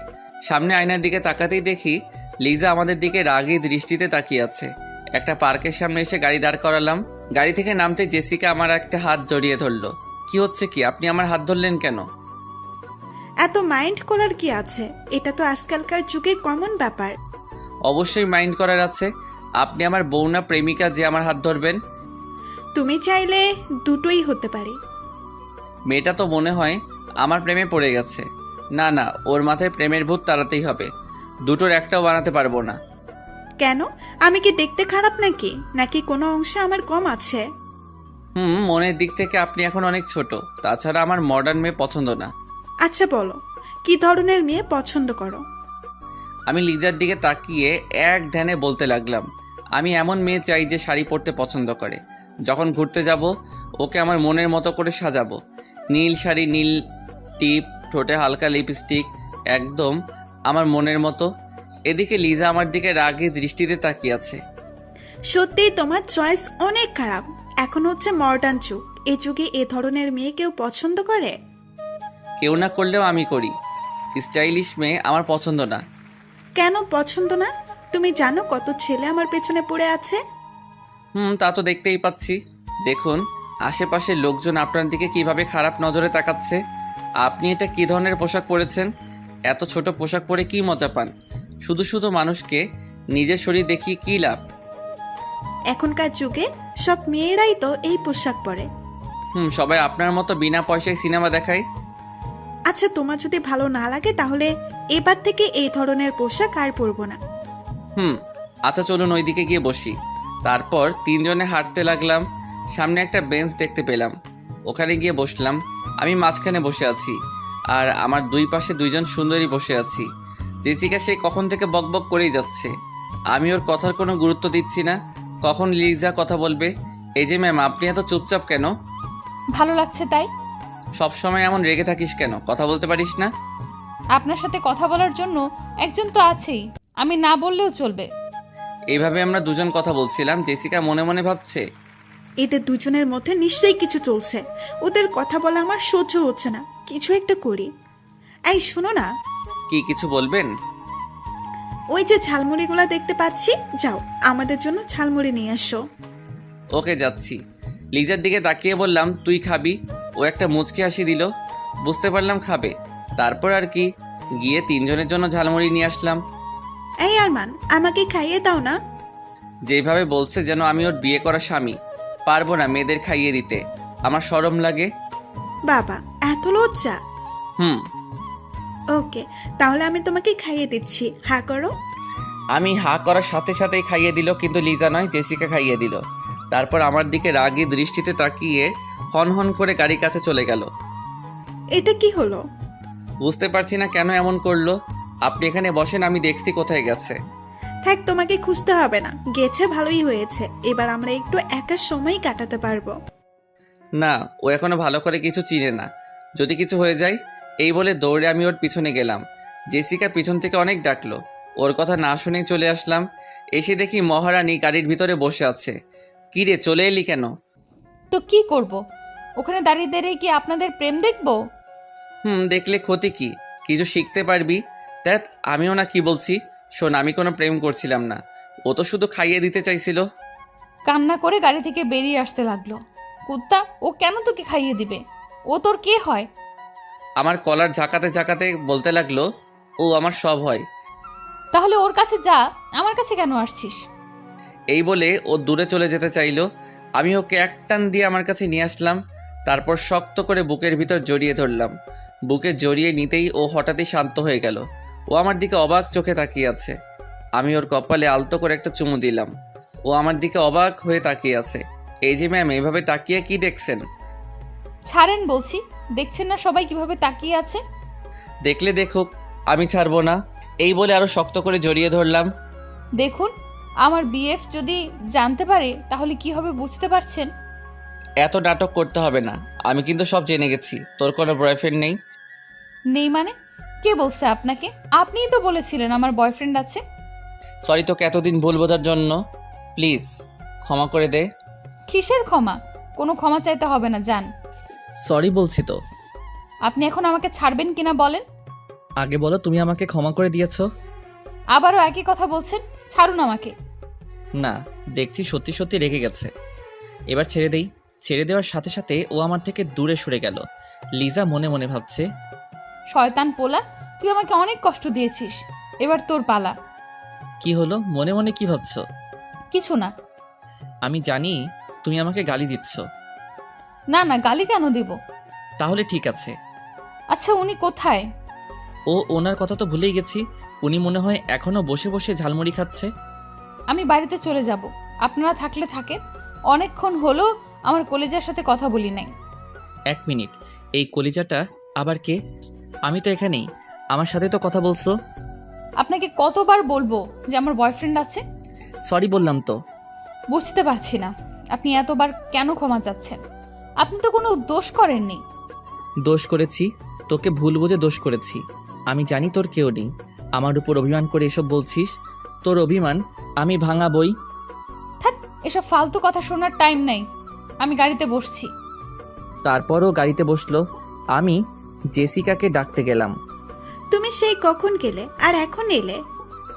A: সামনে আয়নার দিকে তাকাতেই দেখি লিজা আমাদের দিকে রাগী দৃষ্টিতে তাকিয়ে আছে। একটা পার্কের সামনে এসে গাড়ি দাঁড় করালাম। গাড়ি থেকে নামতে জেসিকা আমার একটা হাত জড়িয়ে ধরলো। কি হচ্ছে কি, আপনি আমার হাত ধরলেন কেন?
H: এত মাইন্ড করার কি আছে? এটা তো আজকালকার যুগের কমন ব্যাপার।
A: অবশ্যই মাইন্ড করার আছে। আপনি আমার বউ না প্রেমিকা যে আমার হাত ধরবেন?
H: তুমি চাইলে দুটোই হতে পারে।
A: মেয়েটা তো মনে হয় আমার প্রেমে পড়ে গেছে। না না, ওর মাথায় প্রেমের ভূত তাড়াতেই হবে। দুটোর একটাও বানাতে পারবো না।
H: কেন? আমি কি দেখতে খারাপ নাকি? নাকি কোনো অংশে আমার কম আছে?
A: মনের দিক থেকে আপনি এখন অনেক ছোট। তাছাড়া আমার মডার্ন মেয়ে পছন্দ না।
H: আচ্ছা বলো, কি ধরনের মেয়ে পছন্দ করো?
A: আমি লিজার দিকে তাকিয়ে এক ধ্যানে বলতে লাগলাম, আমি এমন মেয়ে চাই যে শাড়ি পরতে পছন্দ করে। যখন ঘুরতে যাব ওকে আমার মনের মতো করে সাজাবো। নীল শাড়ি, নীল টিপ, ঠোঁটে হালকা লিপস্টিক, একদম আমার মনের মতো। এদিকে লিজা আমার দিকে রাগী দৃষ্টিতে তাকিয়ে আছে।
H: সত্যিই তোমার চয়েস অনেক খারাপ। এখন হচ্ছে মডার্ন যুগ, এই যুগে এ ধরনের মেয়ে কেউ পছন্দ করে?
A: কেউ না করলেও আমি করি। স্টাইলিশ মেয়ে আমার পছন্দ না।
H: কেন পছন্দ না? তুমি জানো কত ছেলে আমার পেছনে পড়ে আছে?
A: তা তো দেখতেই পাচ্ছি। দেখুন আশেপাশের লোকজন আপনার দিকে কিভাবে খারাপ নজরে তাকাচ্ছে। আপনি এটা কী ধরনের পোশাক পরেছেন? এত ছোট পোশাক পরে কি মজা পান? শুধু শুধু মানুষকে নিজের শরীর দেখিয়ে কী লাভ?
H: এখনকার যুগে সব মেয়েরাই তো এই পোশাক পরে।
A: সবাই আপনার মতো বিনা পয়সায় সিনেমা দেখায়।
H: আচ্ছা, তোমার যদি ভালো না লাগে তাহলে এবার থেকে এই ধরনের পোশাক আর পরবো না।
A: আচ্ছা চলুন ওইদিকে গিয়ে বসি। তারপর তিনজনে হাঁটতে লাগলাম। সামনে একটা বেঞ্চ দেখতে পেলাম, ওখানে গিয়ে বসলাম। আমি মাঝখানে বসে আছি আর আমার দুই পাশে দুইজন সুন্দরী বসে আছি। জেসিকা সে কখন থেকে বকবক করেই যাচ্ছে। আমি ওর কথার কোনো গুরুত্ব দিচ্ছি না। কখন লিজা কথা বলবে? এই যে ম্যাম, আপনি এত চুপচাপ কেন?
E: ভালো লাগছে তাই।
A: সবসময় এমন রেগে থাকিস কেন? কথা বলতে পারিস না?
E: আপনার সাথে কথা বলার জন্য একজন তো আছেই, আমি না বললেও চলবে।
A: এইভাবে আমরা দুজন কথা বলছিলাম। জেসিকা মনে মনে ভাবছে,
H: এদের দুজনের মধ্যে নিশ্চয়ই কিছু চলছে। ওদের কথা বলা আমার সহ্য হচ্ছে না, কিছু একটা করি। এই শোনো না,
A: কি কিছু বলবেন?
H: ওই যে ঝালমুড়িগুলো দেখতে পাচ্ছি, যাও আমাদের জন্য ঝালমুড়ি নিয়ে এসো।
A: ওকে যাচ্ছি। লিজার দিকে তাকিয়ে বললাম, তুই খাবি? ও একটা মুচকি হাসি দিল। বুঝতে পারলাম খাবে। তারপর আর কি, গিয়ে তিনজনের জন্য ঝালমুড়ি নিয়ে আসলাম।
H: এই আরমান, আমাকে খাইয়ে দাও না।
A: যেভাবে বলছে যেন আমি ওর বিয়ে করা স্বামী। পারবো না মেয়েদের খাইয়ে দিতে, আমার শরম লাগে।
H: বাবা, এত লজ্জা? ওকে, তাহলে আমি তোমাকে খাইয়ে দিচ্ছি, হা করো।
A: আমি হা করার সাথে সাথেই খাইয়ে দিল, কিন্তু লিজা নয়, জেসিকা খাইয়ে দিল। তারপর আমার দিকে রাগী দৃষ্টিতে তাকিয়ে হন করে গাড়ির কাছে চলে গেল।
H: এটা কি হলো?
A: বুঝতে পারছি না কেন এমন করলো। আপনি এখানে বসেন, আমি দেখছি কোথায় গেছে।
H: থাক, তোমাকে খুঁজতে হবে না, গেছে ভালোই হয়েছে। এবার আমরা একটু একা সময় কাটাতে পারবো।
A: না, ও এখনো ভালো করে কিছু চিনে না, যদি কিছু হয়ে যায়। এই বলে দৌড়ে আমি ওর পিছনে গেলাম। জেসিকা পিছন থেকে অনেক ডাকলো, ওর কথা না শুনেই চলে আসলাম। এসে দেখি মহারানী গাড়ির ভিতরে বসে আছে। কি রে, চলে এলি কেন?
E: তো কি করব? ওখানে দাঁড়িয়ে দাঁড়িয়ে কি আপনাদের প্রেম দেখবো?
A: দেখলে ক্ষতি কি? কিছু শিখতে পারবি। দেখ আমিও না কি বলছি। শোন, আমি কোনো প্রেম করছিলাম না, ও তো শুধু খাইয়ে দিতে চাইছিল।
E: কান্না করে গাড়ি থেকে বেরিয়ে আসতে লাগলো। কুত্তা, ও কেন তোকে খাইয়ে দিবে? ও তোর কে হয়?
A: আমার কলার ঝাঁকাতে ঝাঁকাতে বলতে লাগলো, ও আমার সব হয়।
E: তাহলে ওর কাছে যা, আমার কাছে কেন আসছিস?
A: এই বলে ও দূরে চলে যেতে চাইলো। আমি ওকে এক টান দিয়ে আমার কাছে নিয়ে আসলাম। তারপর শক্ত করে বুকের ভিতর জড়িয়ে ধরলাম। বুকে জড়িয়ে নিতেই ও হঠাৎই শান্ত হয়ে গেল। ও আমার দিকে অবাক চোখে তাকিয়ে আছে। আমি ওর কপালে আলতো করে একটা চুমু দিলাম। ও আমার দিকে অবাক হয়ে তাকিয়ে আছে। এই যে ম্যাম, এইভাবে তাকিয়ে কি দেখছেন?
E: ছাড়েন বলছি, দেখছেন না সবাই কিভাবে তাকিয়ে আছে?
A: দেখলে দেখুক, আমি ছাড়বো না। এই বলে আরো শক্ত করে জড়িয়ে ধরলাম।
E: দেখুন, আমার বিএফ যদি জানতে পারে তাহলে কি হবে বুঝতে পারছেন?
A: এত নাটক করতে হবে না, আমি কিন্তু সব জেনে গেছি। তোর কোনো বয়ফ্রেন্ড নেই?
E: নেই মানে? কে বলছে আপনাকে? আপনিই তো বলেছিলেন আমার বয়ফ্রেন্ড আছে।
A: সরি তোকে এতদিন ভুল বোঝার জন্য। প্লিজ ক্ষমা করে দে।
E: কিসের ক্ষমা? কোনো ক্ষমা চাইতে হবে না, যান।
A: সরি বলছি তো।
E: আপনি এখন আমাকে ছাড়বেন কিনা বলেন?
A: আগে বলো, তুমি আমাকে ক্ষমা করে দিয়েছো।
E: আবারও একই কথা বলছেন, ছাড়ুন আমাকে।
A: না, দেখছি সত্যি সত্যি রেগে গেছে। এবার ছেড়ে দেই। ছেড়ে দেওয়ার সাথে সাথে ও আমার থেকে দূরে সরে গেল। লিজা মনে মনে ভাবছে,
E: শয়তান পোলা, তুই আমাকে অনেক কষ্ট দিয়েছিস, এবার তোর পালা।
A: কি হলো, মনে মনে কি ভাবছো?
E: কিছু না।
A: আমি জানি তুমি আমাকে গালি দিচ্ছ।
E: না না, গালি কেন দিব?
A: তাহলে ঠিক আছে।
E: আচ্ছা, উনি কোথায়?
A: ওনার কথা তো ভুলেই গেছি। উনি মনে হয় এখনো বসে বসে ঝালমুড়ি খাচ্ছে।
E: আমি বাড়িতে চলে যাব, আপনারা থাকলে থাকেন। অনেকক্ষণ হলো আমার কলেজার সাথে কথা বলি নাই।
A: 1 মিনিট, এই কলিজাটা আবার কে? আমি তো এখানেই, আমার সাথে তো কথা বলছো।
E: আপনাকে কতবার বলবো যে আমার বয়ফ্রেন্ড আছে?
A: সরি বললাম তো।
E: বুঝতে পারছি না আপনি এতবার কেন ক্ষমা চাচ্ছেন। আপনি তো কোনো দোষ করেননি।
A: দোষ করেছি, তোকে ভুল বুঝে দোষ করেছি। আমি জানি তোর কেউ নেই, আমার উপর অভিমান করে এসব বলছিস। তোর অভিমান আমি ভাঙাবই।
E: থাক, এসব ফালতু কথা শোনার টাইম নাই। আমি গাড়িতে বসছি।
A: তারপরও গাড়িতে বসলো। আমি জেসিকাকে ডাকতে গেলাম।
H: তুমি সেই কখন গেলে আর এখন এলে?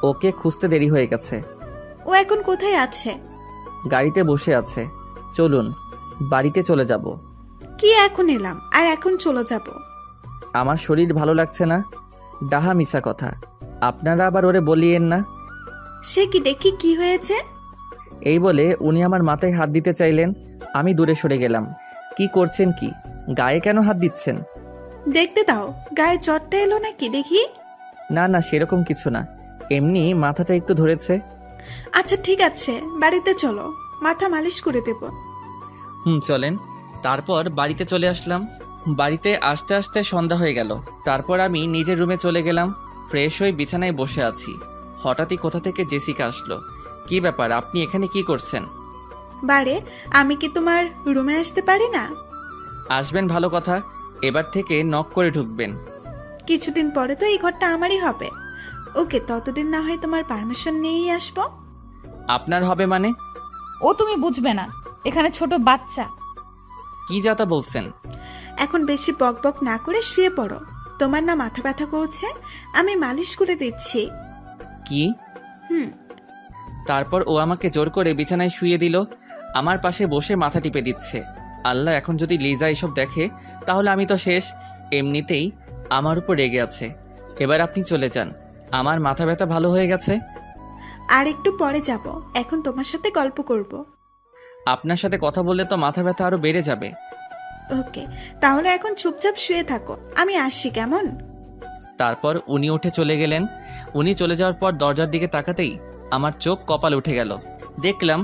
A: ওকে খুঁজতে দেরি হয়ে গেছে।
H: ও এখন কোথায় আছে?
A: গাড়িতে বসে আছে। চলুন বাড়িতে চলে যাব।
H: কি এখন এলাম আর এখন চলে যাব?
A: আমার শরীর ভালো লাগছে না। ডাহা মিশা কথা, আপনারা আবার ওরে বলিয়েন না।
H: সে কি, দেখি কি হয়েছে?
A: এই বলে উনি আমার মাথায় হাত দিতে চাইলেন। আমি দূরে সরে গেলাম। কি করছেন কি? গায়ে কেন হাত দিচ্ছেন?
H: দেখতে দাও, গায়ে চটটা এলো নাকি দেখি।
A: না না, সেরকম কিছু না, এমনি মাথাটা একটু ধরেছে।
H: আচ্ছা ঠিক আছে, বাড়িতে চলো, মাথা মালিশ করে দেব।
A: চলেন। তারপর বাড়িতে চলে আসলাম। বাড়িতে আসতে আসতে সন্ধ্যা হয়ে গেল। তারপর আমি নিজের রুমে চলে গেলাম। ফ্রেশ হয়ে বিছানায় বসে আছি। হঠাৎই কোথা থেকে জেসিকা আসলো। কি ব্যাপার, আপনি এখানে কি করছেন?
H: বারে, আমি কি তোমার রুমে আসতে পারি না?
A: আসবেন ভালো কথা, এবার থেকে নক করে ঢুকবেন।
H: কিছুদিন পরে তো এই ঘরটা আমারই হবে। ওকে, ততদিন না হয় তোমার পারমিশন নিয়েই আসবো।
A: আপনার হবে মানে?
E: ও তুমি বুঝবে না, এখানে ছোট বাচ্চা।
A: কি যাতা বলছেন?
H: এখন বেশি বক বক না করে শুয়ে পড়ো। তোমার না মাথা ব্যথা করছে, আমি মালিশ করে দিচ্ছি।
A: কি?
H: হুম।
A: তারপর ও আমাকে জোর করে বিছানায় শুইয়ে দিল। আমার পাশে বসে মাথা টিপে দিচ্ছে। আল্লাহ, এখন যদি লিজা এসব দেখে তাহলে আমি তো শেষ। এমনিতেই আমার উপর রেগে আছে। এবার আপনি চলে যান, আমার মাথা ব্যথা ভালো হয়ে গেছে।
H: আর একটু পরে যাব, এখন তোমার সাথে গল্প করব।
A: আপনার সাথে কথা বললে তো মাথা ব্যথা আরো বেড়ে যাবে।
H: ওকে, তাহলে এখন চুপচাপ শুয়ে থাকো, আমি আসছি কেমন?
A: তারপর উনি উঠে চলে গেলেন। উনি চলে যাওয়ার পর দরজার দিকে তাকাতেই আমার চোখ কপাল উঠে গেল। দেখলাম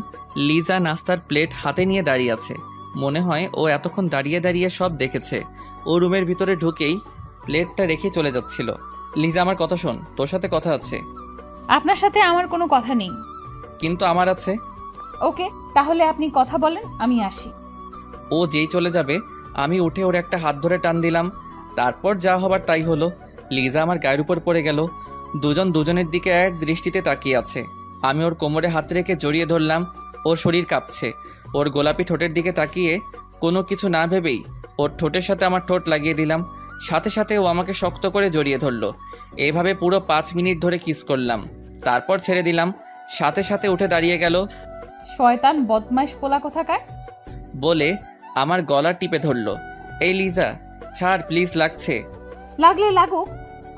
A: লিজা নাস্তার প্লেট হাতে নিয়ে দাঁড়িয়ে আছে। মনে হয় ও এতক্ষণ দাঁড়িয়ে দাঁড়িয়ে সব দেখেছে। ও রুমের ভিতরে ঢুকেই প্লেটটা রেখে চলে যাচ্ছিল। লিজা, আমার কথা শোন, তোর সাথে কথা আছে।
E: আপনার সাথে আমার কোনো কথা নেই।
A: কিন্তু আমার আছে।
E: ওকে, তাহলে আপনি কথা বলেন, আমি আসি।
A: ও যেই চলে যাবে আমি উঠে ওর একটা হাত ধরে টান দিলাম। তারপর যা হবার তাই হলো। লিজা আমার গায়ের উপর পড়ে গেল। দুজন দুজনের দিকে এক দৃষ্টিতে তাকিয়ে আছে। আমি ওর কোমরে হাত রেখে জড়িয়ে ধরলাম। ওর শরীর কাঁপছে। ওর গোলাপি ঠোঁটের দিকে তাকিয়ে কোনো কিছু না ভেবেই ওর ঠোঁটের সাথে আমার ঠোঁট লাগিয়ে দিলাম। সাথে সাথে ও আমাকে শক্ত করে জড়িয়ে ধরলো। এইভাবে পুরো 5 মিনিট ধরে কিস করলাম। তারপর ছেড়ে দিলাম। সাথে সাথে উঠে দাঁড়িয়ে গেল
E: শয়তান বদমাইশ পোলা কোথাকার।
A: বলে আমার গলা টিপে ধরলো। এই লিজা, ছাড় প্লিজ, লাগছে।
E: লাগলে লাগুক,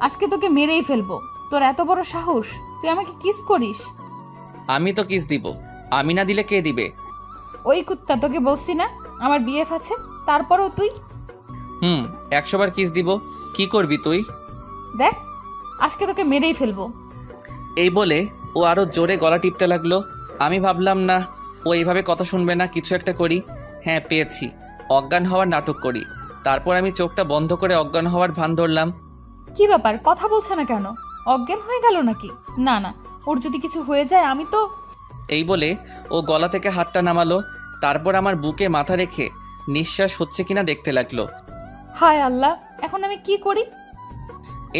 E: আজকে তোকে মেরেই ফেলবো। তোর এত বড় সাহস, তুই আমাকে কিস করিস?
A: আমি তো কিস দিব, আমি না দিলে কে দিবে?
E: ওই কুত্তা, তোকে বলছি না আমার বিএফ আছে, তারপরও তুই।
A: 100 বার কিস দিব। কি করবি তুই?
E: দেখ, আজকে তোকে মেরেই ফেলবো।
A: এই বলে ও আরো জোরে গলা টিপতে লাগলো। আমি ভাবলাম না, ও এইভাবে কথা শুনবে না, কিছু একটা করি। হ্যাঁ, পেয়েছি, অজ্ঞান হওয়ার নাটক করি। তারপর আমি চোখটা বন্ধ করে অজ্ঞান হওয়ার ভান ধরলাম।
E: কি ব্যাপার, কথা বলছে না কেন? অজ্ঞান হয়ে গেল নাকি? না না, ওর যদি কিছু হয়ে যায় আমি তো।
A: এই বলে ও গলা থেকে হাতটা নামালো। তারপর আমার বুকে মাথা রেখে নিঃশ্বাস হচ্ছে কিনা দেখতে লাগলো।
E: হায় আল্লাহ, এখন আমি কি করি?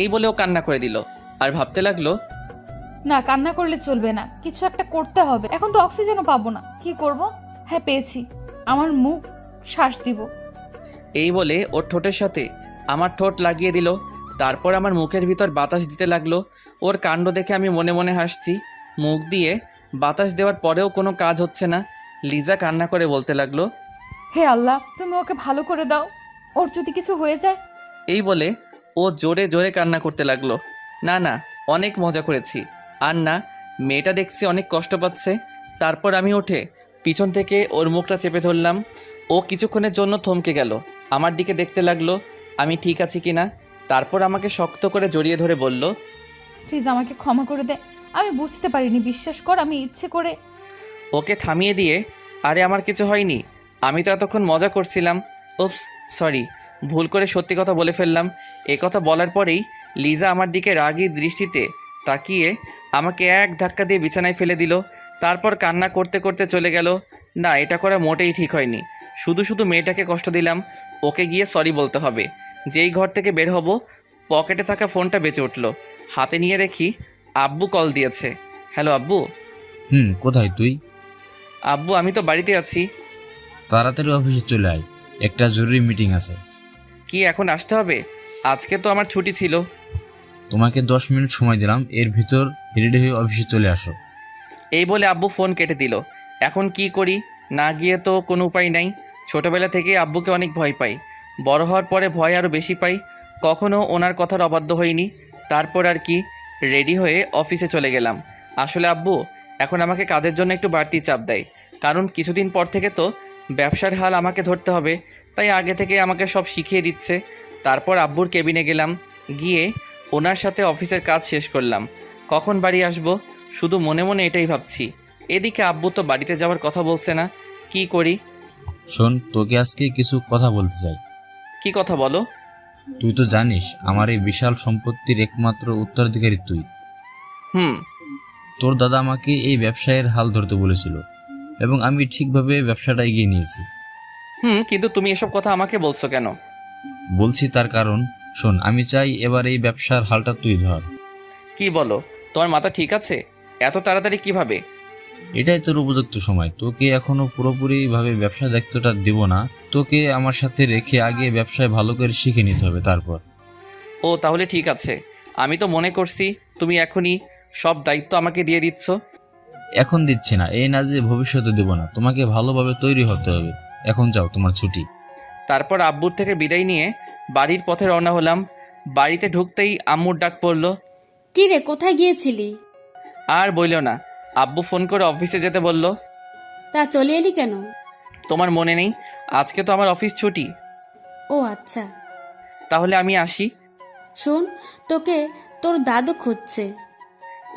A: এই বলে ও কান্না করে দিল। আর ভাবতে লাগলো,
E: না, কান্না করলে চলবে না, কিছু একটা করতে হবে। এখন তো অক্সিজেনও পাবো না, কি করব? হ্যাঁ, পেয়েছি, আমার মুখ শ্বাস দিব।
A: এই বলে ওর ঠোঁটের সাথে আমার ঠোঁট লাগিয়ে দিল। তারপর আমার মুখের ভিতর বাতাস দিতে লাগলো। ওর কাণ্ড দেখে আমি মনে মনে হাসছি। মুখ দিয়ে বাতাস দেওয়ার পরেও কোনো কাজ হচ্ছে না। লিজা কান্না করে বলতে লাগলো,
E: হে আল্লাহ, তুমি ওকে ভালো করে দাও, ওর যদি কিছু হয়ে যায়।
A: এই বলে ও জোরে জোরে কান্না করতে লাগলো। না না, অনেক মজা করেছি। আর না, মেয়েটা দেখছি অনেক কষ্ট পাচ্ছে। তারপর আমি উঠে পিছন থেকে ওর মুখটা চেপে ধরলাম। ও কিছুক্ষণের জন্য থমকে গেল, আমার দিকে দেখতে লাগলো আমি ঠিক আছি কিনা। তারপর আমাকে শক্ত করে জড়িয়ে ধরে বলল,
E: প্লিজ আমাকে ক্ষমা করে দে, আমি বুঝতে পারিনি, বিশ্বাস কর আমি ইচ্ছে করে।
A: ওকে থামিয়ে দিয়ে, আরে আমার কিছু হয়নি, আমি তো এতক্ষণ মজা করছিলাম। উপস, সরি, ভুল করে সত্যি কথা বলে ফেললাম। এ কথা বলার পরেই লিজা আমার দিকে রাগী দৃষ্টিতে তাকিয়ে আমাকে এক ধাক্কা দিয়ে বিছানায় ফেলে দিল। তারপর কান্না করতে করতে চলে গেল। না, এটা করা মোটেই ঠিক হয়নি। শুধু শুধু মেয়েটাকে কষ্ট দিলাম। ওকে গিয়ে সরি বলতে হবে। যেই ঘর থেকে বের হব, পকেটে থাকা ফোনটা বেঁচে উঠল। হাতে নিয়ে দেখি আব্বু কল দিয়েছে। হ্যালো আব্বু।
B: কোথায় তুই?
A: আব্বু, আমি তো বাড়িতে আছি।
B: তাড়াতাড়ি অফিসে চলে আয়, একটা জরুরি মিটিং আছে।
A: কি এখন আসতে হবে? আজকে তো আমার ছুটি ছিল।
B: তোমাকে 10 মিনিট সময় দিলাম, এর ভিতর রেডি হয়ে অফিসে চলে আসো।
A: এই বলে আব্বু ফোন কেটে দিল। এখন কি করি? না গিয়ে তো কোনো উপায় নাই। ছোটবেলা থেকে আব্বুকে অনেক ভয় পাই, বড় হওয়ার পরে ভয় আরও বেশি পাই। কখনো ওনার কথার অবাধ্য হইনি। তারপর আর কি, রেডি হয়ে অফিসে চলে গেলাম। আসলে আব্বু এখন আমাকে কাজের জন্য একটু বাড়তি চাপ দেয়, কারণ কিছুদিন পর থেকে তো ব্যবসার হাল আমাকে ধরতে হবে। তাই আগে থেকে আমাকে সব শিখিয়ে দিচ্ছে। তারপর আব্বুর কেবিনে গেলাম, গিয়ে ওনার সাথে অফিসের কাজ শেষ করলাম। কখন বাড়ি আসবো শুধু মনে মনে এটাই ভাবছি। এদিকে আব্বু তো বাড়িতে যাওয়ার কথা বলছে না, কি করি?
B: শোন, তোকে আজকে কিছু কথা বলতে চাই।
A: কি কথা বলো?
B: তুই তো জানিস আমার এই বিশাল সম্পত্তির একমাত্র উত্তরাধিকারী তুই।
A: হুম।
B: তোর দাদা আমাকে এই ব্যবসায়ের হাল ধরতে বলেছিল এবং আমি ঠিকভাবে ব্যবসাটা এগিয়ে নিয়েছি।
A: কিন্তু তুমি এসব কথা আমাকে বলছো কেন?
B: বলছি তার কারণ, শোন, আমি চাই এবার এই ব্যবসার হালটা তুই ধর।
A: কি বলো? তোমার মাথা ঠিক আছে? এত তাড়াতাড়ি কিভাবে?
B: এটাই তোর উপযুক্ত সময়। তোকে এখনো পুরোপুরিভাবে ব্যবসা দায়িত্বটা দেব না, তোকে আমার সাথে রেখে আগে ব্যবসায় ভালো করে শিখে নিতে হবে তারপর।
A: ও তাহলে ঠিক আছে। আমি তো মনে করছি তুমি এখনই সব দায়িত্ব আমাকে দিয়ে দিচ্ছ।
B: এখন দিচ্ছি না, এই না যে ভবিষ্যতে দেব না, তোমাকে ভালোভাবে তৈরি হতে হবে। এখন যাও, তোমার ছুটি।
A: তারপর আব্বুর থেকে বিদায় নিয়ে বাড়ির পথে রওনা হলাম। বাড়িতে ঢুকতেই আম্মুর ডাক পড়ল।
C: কি রে, কোথায় গিয়েছিলি?
A: আর বইল না, আব্বু ফোন করে অফিসে যেতে বলল।
C: তা চলে এলি কেন?
A: তোমার মনে নেই আজকে তো আমার অফিস ছুটি?
C: ও আচ্ছা।
A: তাহলে আমি আসি।
C: শোন, তোকে তোর দাদু খুঁজছে।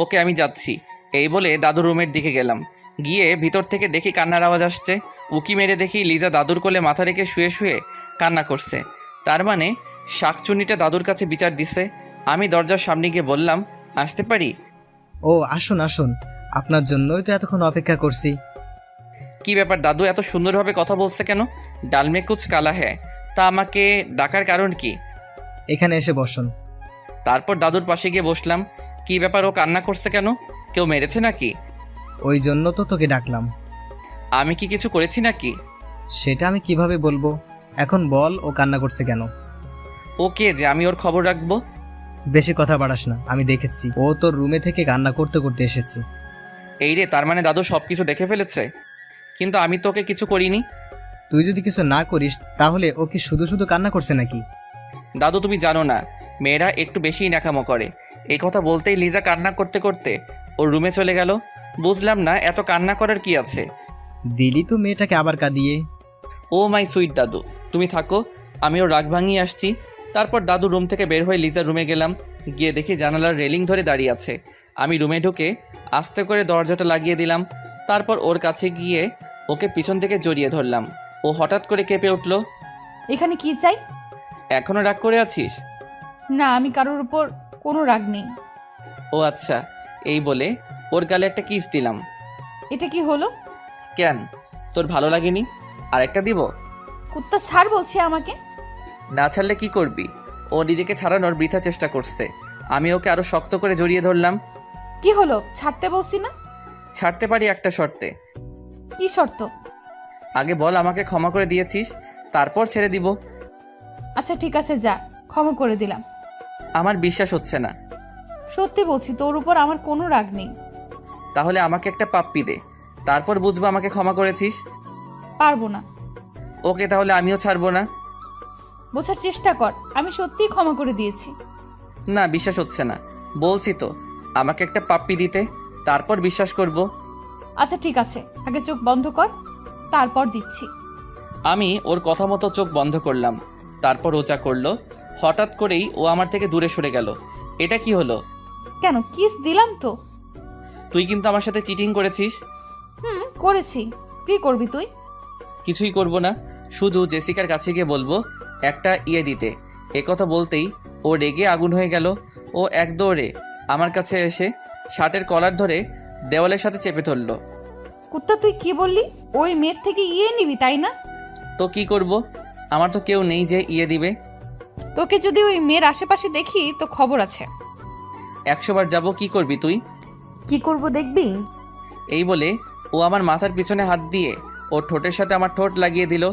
A: ওকে, আমি যাচ্ছি। এই বলে দাদুর রুমের দিকে গেলাম। গিয়ে ভিতর থেকে দেখি কান্নার আওয়াজ আসছে। উকি মেরে দেখি লিজা দাদুর কোলে মাথা রেখে শুয়ে শুয়ে কান্না করছে। তার মানে শাকচুনিটা দাদুর কাছে বিচার দিছে। আমি দরজার সামনে গিয়ে বললাম, আসতে পারি?
D: ও আসুন আসুন, আপনার জন্যই তো এতক্ষণ অপেক্ষা করছি।
A: কি ব্যাপার দাদু এত সুন্দরভাবে কথা বলছে কেন? ডালমে কুচ কালা হ্যাঁ। তা আমাকে ডাকার কারণ কি?
D: এখানে এসে বসুন।
A: তারপর দাদুর পাশে গিয়ে বসলাম। কি ব্যাপার, ও কান্না করছে কেন? কেউ মেরেছে নাকি?
D: ওই জন্য তো তোকে ডাকলাম।
A: আমি কি কিছু করেছি নাকি?
D: সেটা আমি কিভাবে বলবো? এখন বল, ও কান্না করছে কেন?
A: ও কে যে আমি ওর খবর রাখবো?
D: বেশি কথা বাড়াস না, আমি দেখেছি ও তোর রুমে থেকে কান্না করতে করতে এসেছে।
A: এই রে, তার মানে দাদু সব কিছু দেখে ফেলেছে। কিন্তু আমি তোকে কিছু করিনি।
D: তুই যদি কিছু না করিস তাহলে ও কি শুধু শুধু কান্না করছে নাকি?
A: দাদু তুমি জানো না, মেয়েরা একটু বেশিই ন্যাকামো করে। এই কথা বলতেই লিজা কান্না করতে করতে ওর রুমে চলে গেল। বুঝলাম না এত কান্না করার কি আছে।
D: দিলি তো মেয়েটাকে আবার কাঁদিয়ে।
A: ও মাই সুইট দাদু, তুমি থাকো, আমি ওর রাগ ভাঙিয়ে আসছি। তারপর দাদু রুম থেকে বের হয়ে লিজার রুমে গেলাম। গিয়ে দেখি জানালার রেলিং ধরে দাঁড়িয়ে আছে। আমি রুমে ঢুকে আস্তে করে দরজাটা লাগিয়ে দিলাম। তারপর ওর কাছে গিয়ে ওকে পিছন থেকে জড়িয়ে ধরলাম। ও হঠাৎ করে কেঁপে উঠল।
E: এখানে কি চাই?
A: এখনো রাগ করে আছিস?
E: না, আমি কারোর উপর কোনো রাগ নেই।
A: ও আচ্ছা, এই বলে ওর গালে একটা কিস দিলাম।
E: এটা কি হলো?
A: কেন, তোর ভালো লাগেনি? আরেকটা দিব?
E: কুত্তা ছাড় বলছি আমাকে।
A: না ছাড়লে কি করবি? ও নিজেকে ছাড়ানোর বৃথা চেষ্টা করছে। আমি ওকে আরো শক্ত করে জড়িয়ে ধরলাম।
E: কি হলো? ছাড়তে বলছি না?
A: ছাড়তে পারি একটা শর্তে।
E: কি শর্ত?
A: আগে বল আমাকে ক্ষমা করে দিয়েছিস, তারপর ছেড়ে দিব।
E: আচ্ছা ঠিক আছে, যা, ক্ষমা করে দিলাম।
A: আমার বিশ্বাস হচ্ছে না।
E: সত্যি বলছি, তোর উপর আমার কোনো রাগ নেই।
A: তাহলে আমাকে একটা পাপ্পি দে, তারপর বুঝবো আমাকে ক্ষমা করেছিস।
E: পারবো না।
A: ওকে, তাহলে আমিও ছাড়বো না।
E: বোঝার চেষ্টা কর, আমি সত্যিই ক্ষমা করে দিয়েছি।
A: না, বিশ্বাস হচ্ছে না। বলছি তো আমাকে একটা পাপ্পি দিতে, তারপর বিশ্বাস করব।
E: আচ্ছা ঠিক আছে, আগে চোখ বন্ধ কর, তারপর দিচ্ছি।
A: আমি ওর কথা মতো চোখ বন্ধ করলাম। তারপর ও যা করলো, হঠাৎ করেই ও আমার থেকে দূরে সরে গেল। এটা কি হলো?
E: কেন, কিস দিলাম তো।
A: তুই কিন্তু আমার সাথে চিটিং করেছিস।
E: করেছি। কি করবি তুই?
A: কিছুই করব না, শুধু জেসিকার কাছে গিয়ে বলবো একটা ইয়ে দিতে। কথা বলতেই ও রেগে আগুন হয়ে গেল। ও এক দৌড়ে আমার কাছে এসে শার্টের কলার ধরে দেওয়ালের সাথে চেপে ধরলো।
E: কুত্তা, তুই কি বললি? ওই মেয়ের থেকে ইয়ে নিবি তাই না?
A: তো কি করব? আমার তো কেউ নেই যে ইয়ে দিবে।
E: তোকে যদি ওই মেয়ের আশেপাশে দেখি তো খবর আছে।
A: 100 বার যাবো, কি করবি তুই?
E: কি করব দেখবি?
A: এই বলে ও আমার মাথার পিছনে হাত দিয়ে ওর ঠোঁটের সাথে আমার ঠোঁট লাগিয়ে দিল।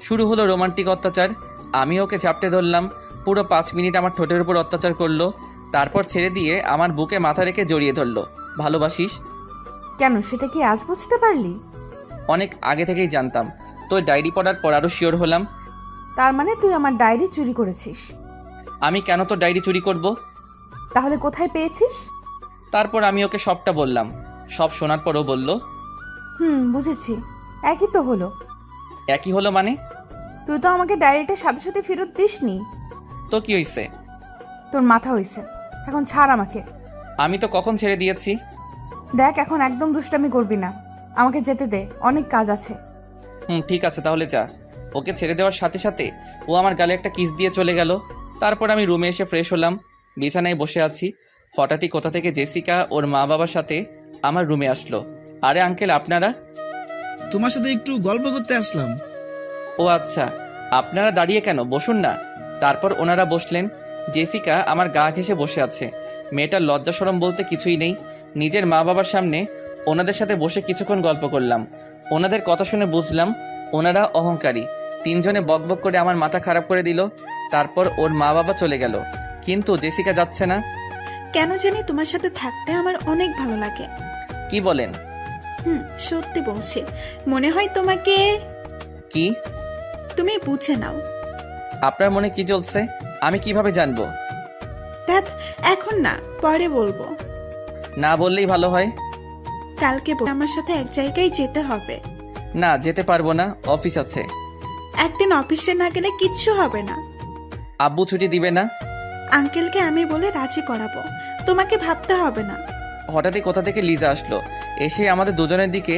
A: শুরু হলো রোমান্টিক অত্যাচার। আমি ওকে চাপটে ধরলাম। পুরো 5 মিনিট আমার ঠোঁটের উপর অত্যাচার করলো। তারপর ছেড়ে দিয়ে আমার বুকে মাথা রেখে জড়িয়ে ধরলো। ভালোবাসিস?
E: কেন, সেটা কি আজ বুঝতে পারলি?
A: অনেক আগে থেকেই জানতাম। তোর ডায়েরি পড়ার পর আরও শিওর হলাম।
E: তার মানে তুই আমার ডায়েরি চুরি করেছিস?
A: আমি কেন তোর ডায়েরি চুরি করব?
E: তাহলে কোথায় পেয়েছিস?
A: তারপর আমি ওকে সবটা বললাম। সব শোনার পরও বলল,
E: বুঝেছি। একই তো হলো।
A: একই হলো মানে?
E: তুই তো আমাকে ডায়েরিটা সাথে সাথে ফেরত দিসনি।
A: তো কি হয়েছে?
E: তোর মাথা হইছে। এখন ছাড় আমাকে।
A: আমি তো কখন ছেড়ে দিয়েছি।
E: দেখ, এখন একদম দুষ্টামি করবি না। আমাকে যেতে দে, অনেক কাজ আছে।
A: ঠিক আছে, তাহলে যা। ওকে ছেড়ে দেওয়ার সাথে সাথে ও আমার গালে একটা কিস দিয়ে চলে গেল। তারপর আমি রুমে এসে ফ্রেশ হলাম। বিছানায় বসে আছি। হঠাৎই কোথা থেকে জেসিকা ওর মা বাবার সাথে আমার রুমে আসলো। আরে আঙ্কেল, আপনারা?
G: তোমার সাথে একটু গল্প করতে আসলাম।
A: ও আচ্ছা, আপনারা দাঁড়িয়ে কেন? বসুন না। তারপর ওনারা বসলেন। জেসিকা আমার গা ঘেঁষে বসে আছে। মেয়েটার লজ্জা শরম বলতে কিছুই নেই। নিজের মা বাবার সামনে ওনাদের সাথে বসে কিছুক্ষণ গল্প করলাম। ওনাদের কথা শুনে বুঝলাম ওনারা অহংকারী। 3 জনে বকবক করে আমার মাথা খারাপ করে দিল। তারপর ওর মা বাবা চলে গেল, কিন্তু জেসিকা যাচ্ছে না।
H: কেন জানি তোমার সাথে থাকতে আমার অনেক ভালো লাগে।
A: কি বলেন?
H: সত্যি বলছি। মনে হয় তোমাকে।
A: কি?
H: তুমি বুঝে নাও।
A: আপনার মনে কি চলছে আমি কিভাবে জানবো?
H: দেখ, এখন না, পরে বলবো।
A: না বললেই ভালো হয়।
H: কালকে আমার সাথে এক জায়গায় যেতে হবে।
A: না, যেতে পারবো না, অফিস আছে।
H: একদিন অফিসে না গেলে কিচ্ছু হবে না।
A: আব্বু ছুটি দিবে না।
H: আঙ্কেলকে আমি বলে রাজি করাবো, তোমাকে ভাবতে হবে না।
A: হঠাৎই কোথা থেকে লিজা আসলো। এসে আমাদের দুজনের দিকে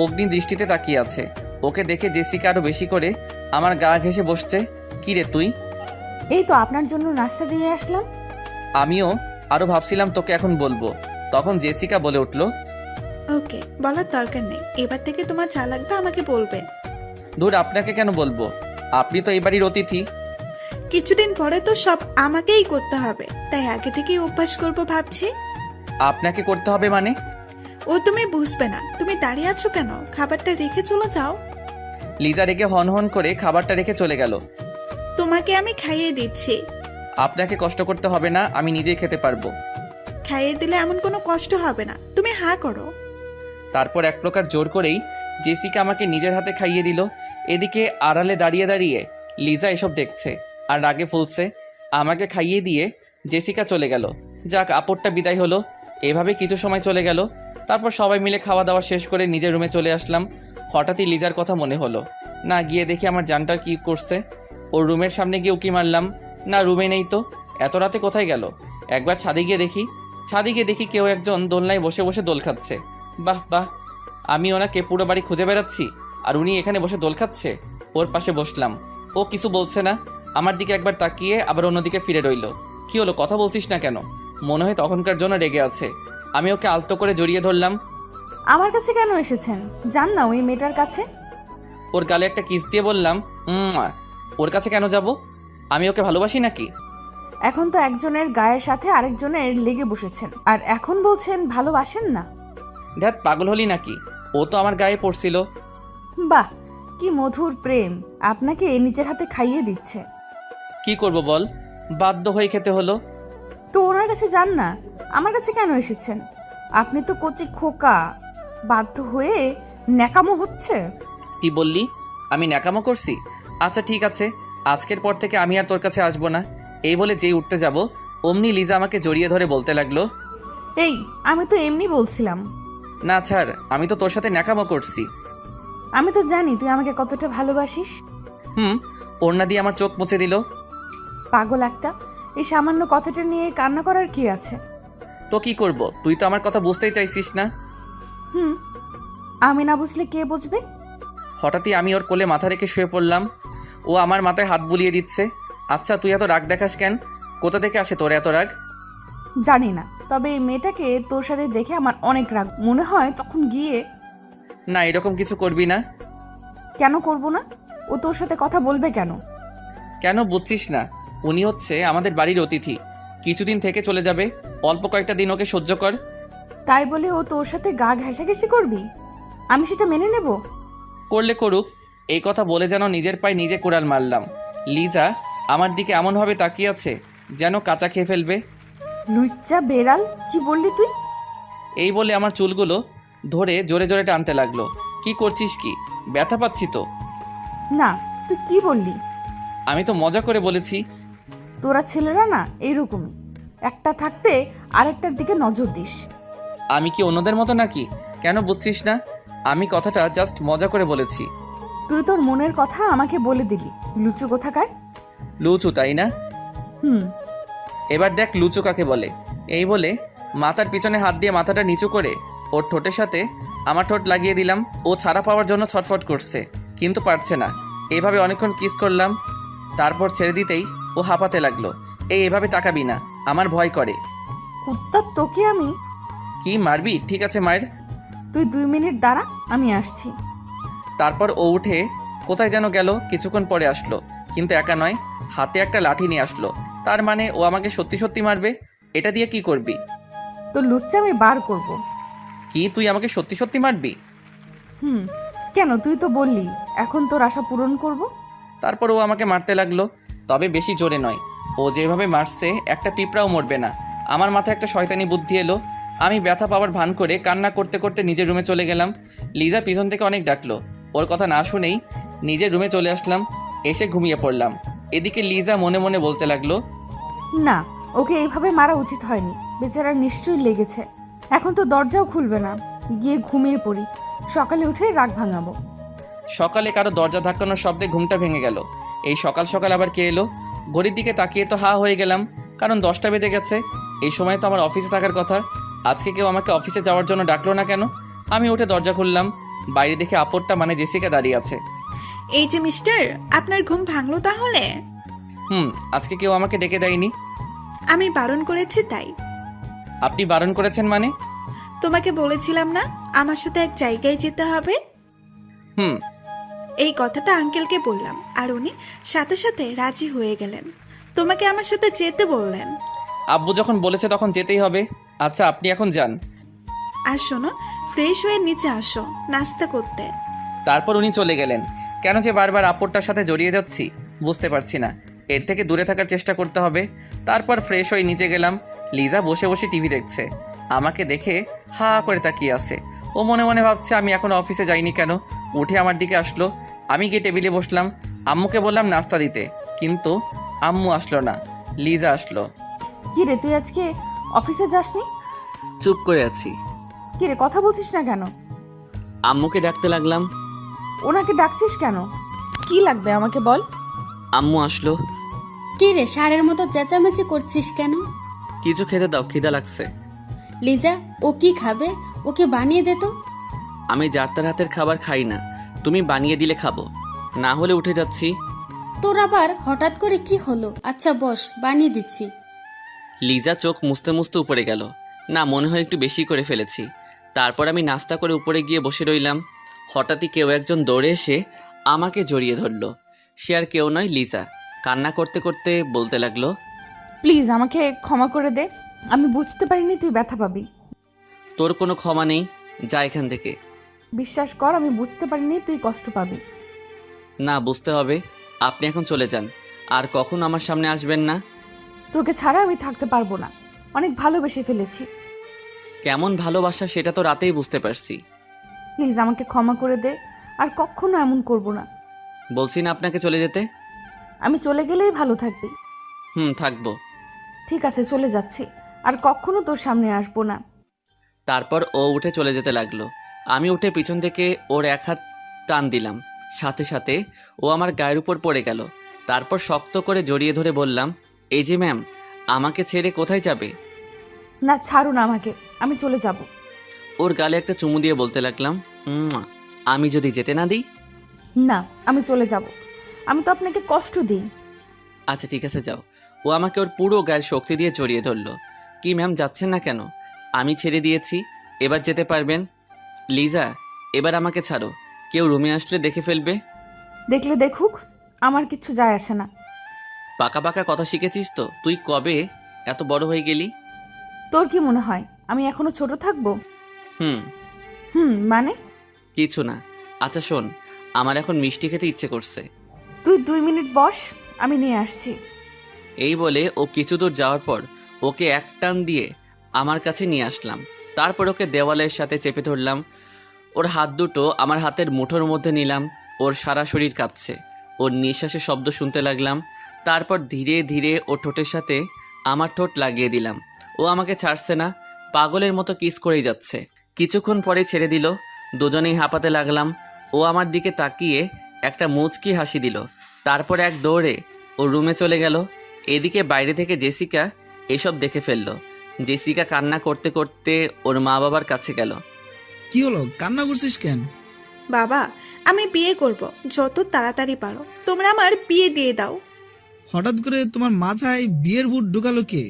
A: অগ্নি দৃষ্টিতে তাকিয়ে আছে। ওকে দেখে জেসিকা আরো বেশি করে আমার গা ঘেঁষে বসছে। কি রে তুই?
E: এই তো আপনার জন্য নাস্তা দিয়ে আসলাম।
A: আমিও আরো ভাবছিলাম তোকে এখন বলবো, তখন জেসিকা বলে উঠল,
H: ওকে, বলার দরকার নেই। এবার থেকে তোমার যা লাগবে আমাকে বলবে।
A: ধুর, আপনাকে কেন বলবো? আপনি তো এই বাড়ির অতিথি।
H: কিছুদিন পরে তো সব আমাকেই করতে হবে, তাই আগে থেকেই অভ্যাস করবো ভাবছি।
A: আপনাকে করতে হবে মানে?
H: ও তুমি বুঝবে না। তুমি দাঁড়িয়ে আছো কেন? খাবারটা রেখে চলে যাও।
A: লিজা রেগে হন হন করে খাবারটা রেখে চলে গেল।
H: তোমাকে আমি খাইয়ে দিচ্ছি।
A: আপনাকে কষ্ট করতে হবে না, আমি নিজেই খেতে পারবো।
H: খাইয়ে দিলে এমন কোনো কষ্ট হবে না, তুমি হা করো।
A: তারপর এক প্রকার জোর করেই জেসিকা আমাকে নিজের হাতে খাইয়ে দিল। এদিকে আড়ালে দাঁড়িয়ে দাঁড়িয়ে লিজা এসব দেখছে আর রাগে ফুলছে। আমাকে খাইয়ে দিয়ে জেসিকা চলে গেল। যাক, আপদটা বিদায় হলো। এভাবে কিছু সময় চলে গেল। তারপর সবাই মিলে খাওয়া দাওয়া শেষ করে নিজের রুমে চলে আসলাম। হঠাৎই লিজার কথা মনে হলো। না, গিয়ে দেখি আমার জানটার কি করছে। ওর রুমের সামনে গিয়ে উকি মারলাম, না রুমে নেই তো। এত রাতে কোথায় গেল? একবার ছাদে গিয়ে দেখি কেউ একজন দোলনায় বসে বসে দোল খাচ্ছে। বাহ বাহ, আমি ওনাকে পুরো বাড়ি খুঁজে বেড়াচ্ছি আর উনি এখানে বসে দোল খাচ্ছে। ওর পাশে বসলাম। ও কিছু বলছে না। আমার দিকে একবার তাকিয়ে আবার অন্যদিকে ফিরে রইল। কি হলো, কথা বলছিস না কেন? মনে হয় তখনকার জন্য রেগে আছে। আমি ওকে আলতো করে জড়িয়ে ধরলাম।
E: আমার কাছে কেন এসেছেন? যান না ওই মেয়েটার কাছে।
A: ওর গালে একটা কিস দিয়ে বললাম, ওর কাছে কেন যাব? আমি ওকে ভালোবাসি নাকি?
E: এখন তো একজনের গায়ের সাথে আরেকজনের লেগে বসেছেন, আর এখন বলছেন ভালোবাসেন না।
A: ধ্যাত, পাগল হলি নাকি? ও তো আমার গায়ে পড়ছিল।
E: বাহ, কি মধুর প্রেম! আপনাকে নিজের হাতে খাইয়ে দিচ্ছে।
A: কি করব বল, বাধ্য হয়ে খেতে হলো।
E: তো ওনার কাছে যান না, আমার কাছে কেন এসেছেন? আপনি তো কচি খোকা, বাধ্য হয়ে ন্যাকামো হচ্ছে।
A: কি বললি? আমি ন্যাকামো করছি? আচ্ছা ঠিক আছে, আজকের পর থেকে আমি আর তোর কাছে আসবো না। এই বলে যেই উঠতে যাব অমনি লিজা আমাকে জড়িয়ে ধরে বলতে লাগলো,
E: এই আমি তো এমনি বলছিলাম।
A: না ছাড়, আমি তো তোর সাথে ন্যাকামো করছি।
E: আমি তো জানি তুই আমাকে কতটা ভালোবাসিস।
A: ওড়না দিয়ে আমার চোখ মুছে দিল।
E: পাগল একটা, এই সামান্য কথাটা নিয়ে কান্না করার কি আছে?
A: তো কি করব, তুই তো আমার কথা বুঝতেই চাইছিস না।
E: হুম, আমি না বুঝলে কে বুঝবে?
A: হঠাৎই আমি ওর কোলে মাথা রেখে শুয়ে পড়লাম। ও আমার মাথায় হাত বুলিয়ে দিচ্ছে। আচ্ছা তুই এত রাগ দেখাস কেন? কোথা থেকে আসে তোর এত রাগ?
E: জানি না, তবে এই মেয়েটাকে তোর সাথে দেখে আমার অনেক রাগ মনে হয়। তখন গিয়ে
A: না, এরকম কিছু করবি না।
E: কেন করব না? ও তোর সাথে কথা বলবে কেন?
A: কেন বুঝছিস না? উনি হচ্ছে আমাদের বাড়ির অতিথি, কিছুদিন থেকে চলে যাবে। অল্প কয়েকটা দিন ওকে সহ্য কর।
E: তাই বলে ও তোর সাথে গা ঘেঁষাঘেঁষি করবি? আমি সেটা মেনে নেব?
A: করলে করুক, এই কথা বলে যেন নিজের পায়ে নিজে কোড়াল মারলাম। লিজা আমার দিকে এমনভাবে তাকিয়ে আছে যেন কাঁচা খেয়ে ফেলবে।
E: লুচ্চা বেড়াল, কি বললি তুই?
A: এই বলে আমার চুলগুলো ধরে জোরে জোরে টানতে লাগলো। কি করছিস কি? ব্যথা পাচ্ছি তো।
E: না, তুই কি বললি?
A: আমি তো মজা করে বলেছি।
E: তোরা ছেলেরা না এইরকমই, একটা থাকতে আরেকটার দিকে নজর দিস।
A: আমি কি অন্যদের মতো নাকি? কেন বুঝছিস না? আমি কথাটা জাস্ট মজা করে বলেছি।
E: তুই তোর মনের কথা আমাকে বলে দিলি, লুচু কোথাকার।
A: লুচু তাই না?
E: হুম,
A: এবার দেখ লুচু কাকে বলে। এই বলে মাথার পিছনে হাত দিয়ে মাথাটা নিচু করে ওর ঠোঁটের সাথে আমার ঠোঁট লাগিয়ে দিলাম। ও ছাড়া পাওয়ার জন্য ছটফট করছে, কিন্তু পারছে না। এইভাবে অনেকক্ষণ কিস করলাম। তারপর ছেড়ে দিতেই ও হাঁপাতে লাগলো। এভাবে তাকাবি না, আমার ভয় করে।
E: কুত্তা তোকে আমি।
A: কি মারবি? ঠিক আছে মায়ের।
E: তুই 2 মিনিট দাঁড়া, আমি আসছি।
A: তারপর ও উঠে কোথায় যেন গেল। কিছুক্ষণ পরে আসলো, কিন্তু একা নয়, হাতে একটা লাঠি নিয়ে আসলো। তার মানে ও আমাকে সত্যি সত্যি মারবে। এটা দিয়ে কি করবি?
E: তোর লুচ্চা আমি বার করব।
A: কি তুই আমাকে সত্যি সত্যি মারবি?
E: হুম, কেন? তুই তো বললি এখন তোর আশা পূরণ করব।
A: তারপর ও আমাকে মারতে লাগলো, তবে বেশি জোরে নয়। ও যেভাবে মারছে একটা পিঁপড়াও মরবে না। আমার মাথায় একটা শয়তানি বুদ্ধি এলো। আমি ব্যথা পাওয়ার ভান করে কান্না করতে করতে নিজের রুমে চলে গেলাম। লিজা পিছন থেকে অনেক ডাকলো। ওর কথা না শুনেই নিজের রুমে চলে আসলাম। এসে ঘুমিয়ে পড়লাম। এদিকে লিজা মনে মনে বলতে লাগলো,
E: না, ওকে এইভাবে মারা উচিত হয়নি। বেচারা নিশ্চয়ই লেগেছে। এখন তো দরজাও খুলবে না, গিয়ে ঘুমিয়ে পড়ি, সকালে উঠে রাগ ভাঙাবো।
A: সকালে কারো দরজা ধাক্কানোর শব্দে ঘুমটা ভেঙে গেল। এই সকাল সকাল আবার কে এলো? ঘড়ির দিকে তাকিয়ে তো হা হয়ে গেলাম, কারণ 10টা বেজে গেছে। এই সময় তো আমার অফিসে থাকার কথা। আজকে কেউ আমাকে অফিসে যাওয়ার জন্য ডাকলো না কেন? আমি উঠে দরজা খুললাম। বাইরে দেখে আপরটা মানে জেসিকা দাঁড়িয়ে আছে।
H: এই যে মিস্টার, আপনার ঘুম ভাঙলো তাহলে?
A: আজকে কেউ আমাকে ডেকে দেয়নি।
H: আমি বারণ করেছি তাই।
A: আপনি বারণ করেছেন মানে?
H: তোমাকে বলেছিলাম না আমার সাথে এক জায়গায় যেতে হবে?
A: হুম
H: এই কথাটা আঙ্কেলকে বললাম, আর উনি সাথে সাথে রাজি হয়ে গেলেন। তোমাকে আমার সাথে যেতে বললেন।
A: আব্বু যখন বলেছে তখন যেতেই হবে। আচ্ছা আপনি এখন যান।
H: আর শোনো, ফ্রেশ হয়ে নিচে আসো নাস্তা করতে।
A: তারপর উনি চলে গেলেন। কেন যে বারবার আপরটার সাথে জড়িয়ে যাচ্ছি বুঝতে পারছি না। এর থেকে দূরে থাকার চেষ্টা করতে হবে। তারপর ফ্রেশ হয়ে নিচে গেলাম। লিজা বসে বসে টিভি দেখছে। আমাকে দেখে হা করে তাকিয়ে আছে। ও মনে মনে ভাবছে আমি এখন অফিসে যাইনি কেন। উঠে আমার দিকে আসলো। আমি গিয়ে টেবিলে বসলাম। আম্মুকে বললাম নাস্তা দিতে, কিন্তু আম্মু আসলো না, লিজা আসলো।
E: কি রে, তুই আজকে অফিসে যাসনি?
A: চুপ করে আছি।
E: কি রে, কথা বলছিস না কেন?
A: আম্মুকে ডাকতে লাগলাম।
E: ওনাকে ডাকছিস কেন? কি লাগবে আমাকে বল।
A: আম্মু আসলো।
C: কি রে, ষাঁড়ের মতো চেঁচামেচি করছিস কেন?
A: কিছু খেতে দাও, খিদা লাগছে।
C: লিজা, ও কি খাবে? ওকে বানিয়ে দে তো।
A: আমি যার তার হাতের খাবার খাই না, তুমি বানিয়ে দিলে খাবো, না হলে উঠে যাচ্ছি।
C: তোর আবার হঠাৎ করে কি হলো? আচ্ছা বস, বানিয়ে দিচ্ছি।
A: লিজা চোখ মুছতে মুছতে উপরে গেল। না, মনে হয় একটু বেশি করে ফেলেছি। তারপর আমি নাস্তা করে উপরে গিয়ে বসে রইলাম। হঠাৎই কেউ একজন দৌড়ে এসে আমাকে জড়িয়ে ধরলো। সে আর কেউ নয়, লিজা। কান্না করতে করতে বলতে লাগলো,
E: প্লিজ আমাকে ক্ষমা করে দে, আমি বুঝতে পারিনি তুই ব্যথা পাবি।
A: তোর কোনো ক্ষমা নেই, যা এখান থেকে।
E: বিশ্বাস কর, আমি বুঝতে পারিনি তুই কষ্ট পাবি।
A: না, বুঝতে হবে। আপনি এখন চলে যান, আর কখনো আমার সামনে আসবেন না।
E: তোকে ছাড়া আমি থাকতে পারবো না, অনেক ভালোবেসে ফেলেছি।
A: কেমন ভালোবাসা সেটা তো রাতেই বুঝতে পারছি।
E: প্লিজ আমাকে ক্ষমা করে দে, আর কখনো এমন করব না।
A: বলছি না আপনাকে চলে যেতে।
E: আমি চলে গেলেই ভালো থাকবি।
A: থাকবো।
E: ঠিক আছে, চলে যাচ্ছি, আর কখনো তোর সামনে আসবো না।
A: তারপর ও উঠে চলে যেতে লাগলো। আমি উঠে পিছন থেকে ওর এক হাত টান দিলাম, সাথে সাথে ও আমার গায়ের উপর পড়ে গেল। তারপর শক্ত করে জড়িয়ে ধরে বললাম, এই যে ম্যাম, আমাকে ছেড়ে কোথায় যাবে?
E: না, ছাড়ুন আমাকে, আমি চলে যাব।
A: ওর গালে একটা চুমু দিয়ে বলতে লাগলাম, আমি যদি যেতে না দিই?
E: না, আমি চলে যাব, আমি তো আপনাকে কষ্ট দিই।
A: আচ্ছা ঠিক আছে, যাও। ও আমাকে ওর পুরো গায়ের শক্তি দিয়ে জড়িয়ে ধরলো। কি ম্যাম, যাচ্ছেন না কেন? আমি ছেড়ে দিয়েছি, এবার যেতে পারবেন। লিজা, এবার আমাকে ছাড়ো, কেউ রুমে আসলে দেখে ফেলবে।
E: দেখলে দেখুক, আমার কিচ্ছু যায় আসে না।
A: পাকা পাকা কথা শিখেছিস তো? তুই কবে এত বড় হয়ে গেলি?
E: তোর কি মনে হয় আমি এখনো ছোট থাকবো?
A: হুম
E: মানে?
A: কিছু না। আচ্ছা শোন, আমার এখন মিষ্টি খেতে ইচ্ছে করছে।
E: তুই 2 মিনিট বস, আমি নিয়ে আসছি।
A: এই বলে ও কিছু দূর যাওয়ার পর ওকে এক টান দিয়ে আমার কাছে নিয়ে আসলাম। তারপর ওকে দেওয়ালের সাথে চেপে ধরলাম। ওর হাত দুটো আমার হাতের মুঠোর মধ্যে নিলাম। ওর সারা শরীর কাঁপছে। ওর নিঃশ্বাসের শব্দ শুনতে লাগলাম। তারপর ধীরে ধীরে ও ঠোঁটের সাথে আমার ঠোঁট লাগিয়ে দিলাম। ও আমাকে ছাড়ছে না, পাগলের মতো কিস করেই যাচ্ছে। কিছুক্ষণ পরে ছেড়ে দিল। দুজনেই হাঁপাতে লাগলাম। ও আমার দিকে তাকিয়ে একটা মুচকি হাসি দিল। তারপর এক দৌড়ে ও রুমে চলে গেল। এদিকে বাইরে থেকে জেসিকা এসব দেখে ফেলল। জেসিকা কান্না করতে করতে ওর মা বাবার কাছে গেল।
G: কি হলো, কান্না করছিস কেন?
H: বাবা, আমি বিয়ে করব, যত তাড়াতাড়ি পারো তোমরা আমার বিয়ে দিয়ে দাও।
G: হঠাৎ করে তোমার মাথায় বিয়ের ভূত ঢুকালো কে?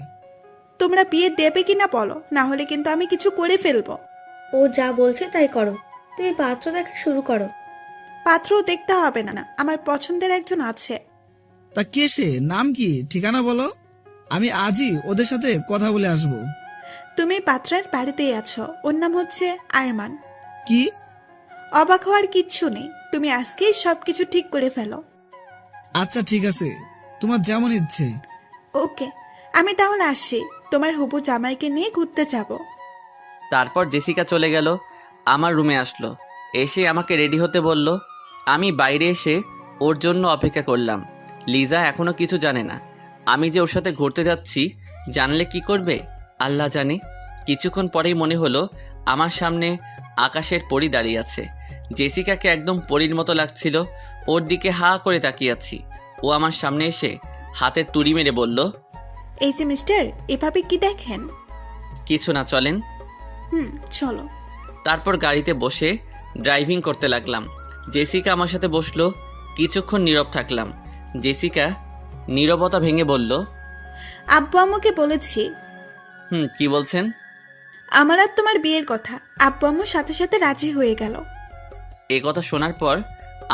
H: তোমরা বিয়ে দেবে কিনা বলো, না হলে কিন্তু আমি কিছু করে ফেলবো।
I: ও যা বলছে তাই করো, তুমি পাত্র দেখা শুরু করো।
H: পাত্রও দেখতে হবে না, আমার পছন্দের একজন আছে।
G: তা কে সে? নাম কি? ঠিকানা বলো, আমি আজই ওদের সাথে কথা বলে আসবো।
H: তুমি পাত্রের বাড়িতেই আছো, ওর নাম হচ্ছে আরমান।
G: কি?
H: অবাক হওয়ার কিচ্ছু নেই, তুমি আজকেই সবকিছু ঠিক করে ফেলো।
G: আচ্ছা ঠিক আছে, তোমার যেমন ইচ্ছে।
H: ওকে, আমি তাহলে আসছি, তোমার হবু জামাইকে নিয়ে ঘুরতে যাব।
A: তারপর জেসিকা চলে গেল। আমার রুমে আসলো, এসে আমাকে রেডি হতে বলল। আমি বাইরে এসে ওর জন্য অপেক্ষা করলাম। লিজা এখনও কিছু জানে না। আমি যে ওর সাথে ঘুরতে যাচ্ছি, জানলে কি করবে আল্লাহ জানে। কিছুক্ষণ পরেই মনে হলো আমার সামনে আকাশের পরী দাঁড়িয়ে আছে। জেসিকাকে একদম পরীর মতো লাগছিল। ওর দিকে হা করে তাকিয়ে আছি। ও আমার সামনে এসে হাতের তুড়ি মেরে বলল,
H: এই যে মিস্টার, এভাবে কি দেখেন?
A: কিছু না, চলেন।
H: চলো।
A: তারপর গাড়িতে বসে ড্রাইভিং করতে লাগলাম। জেসিকা আমার সাথে বসলো। কিছুক্ষণ নীরব থাকলাম। জেসিকা নীরবতা ভেঙে বলল,
H: আব্বু আম্মুকে বলেছি
A: কি বলছেন?
H: আমার আর তোমার বিয়ের কথা। আব্বু আম্মুর সাথে সাথে রাজি হয়ে গেল।
A: এই কথা শোনার পর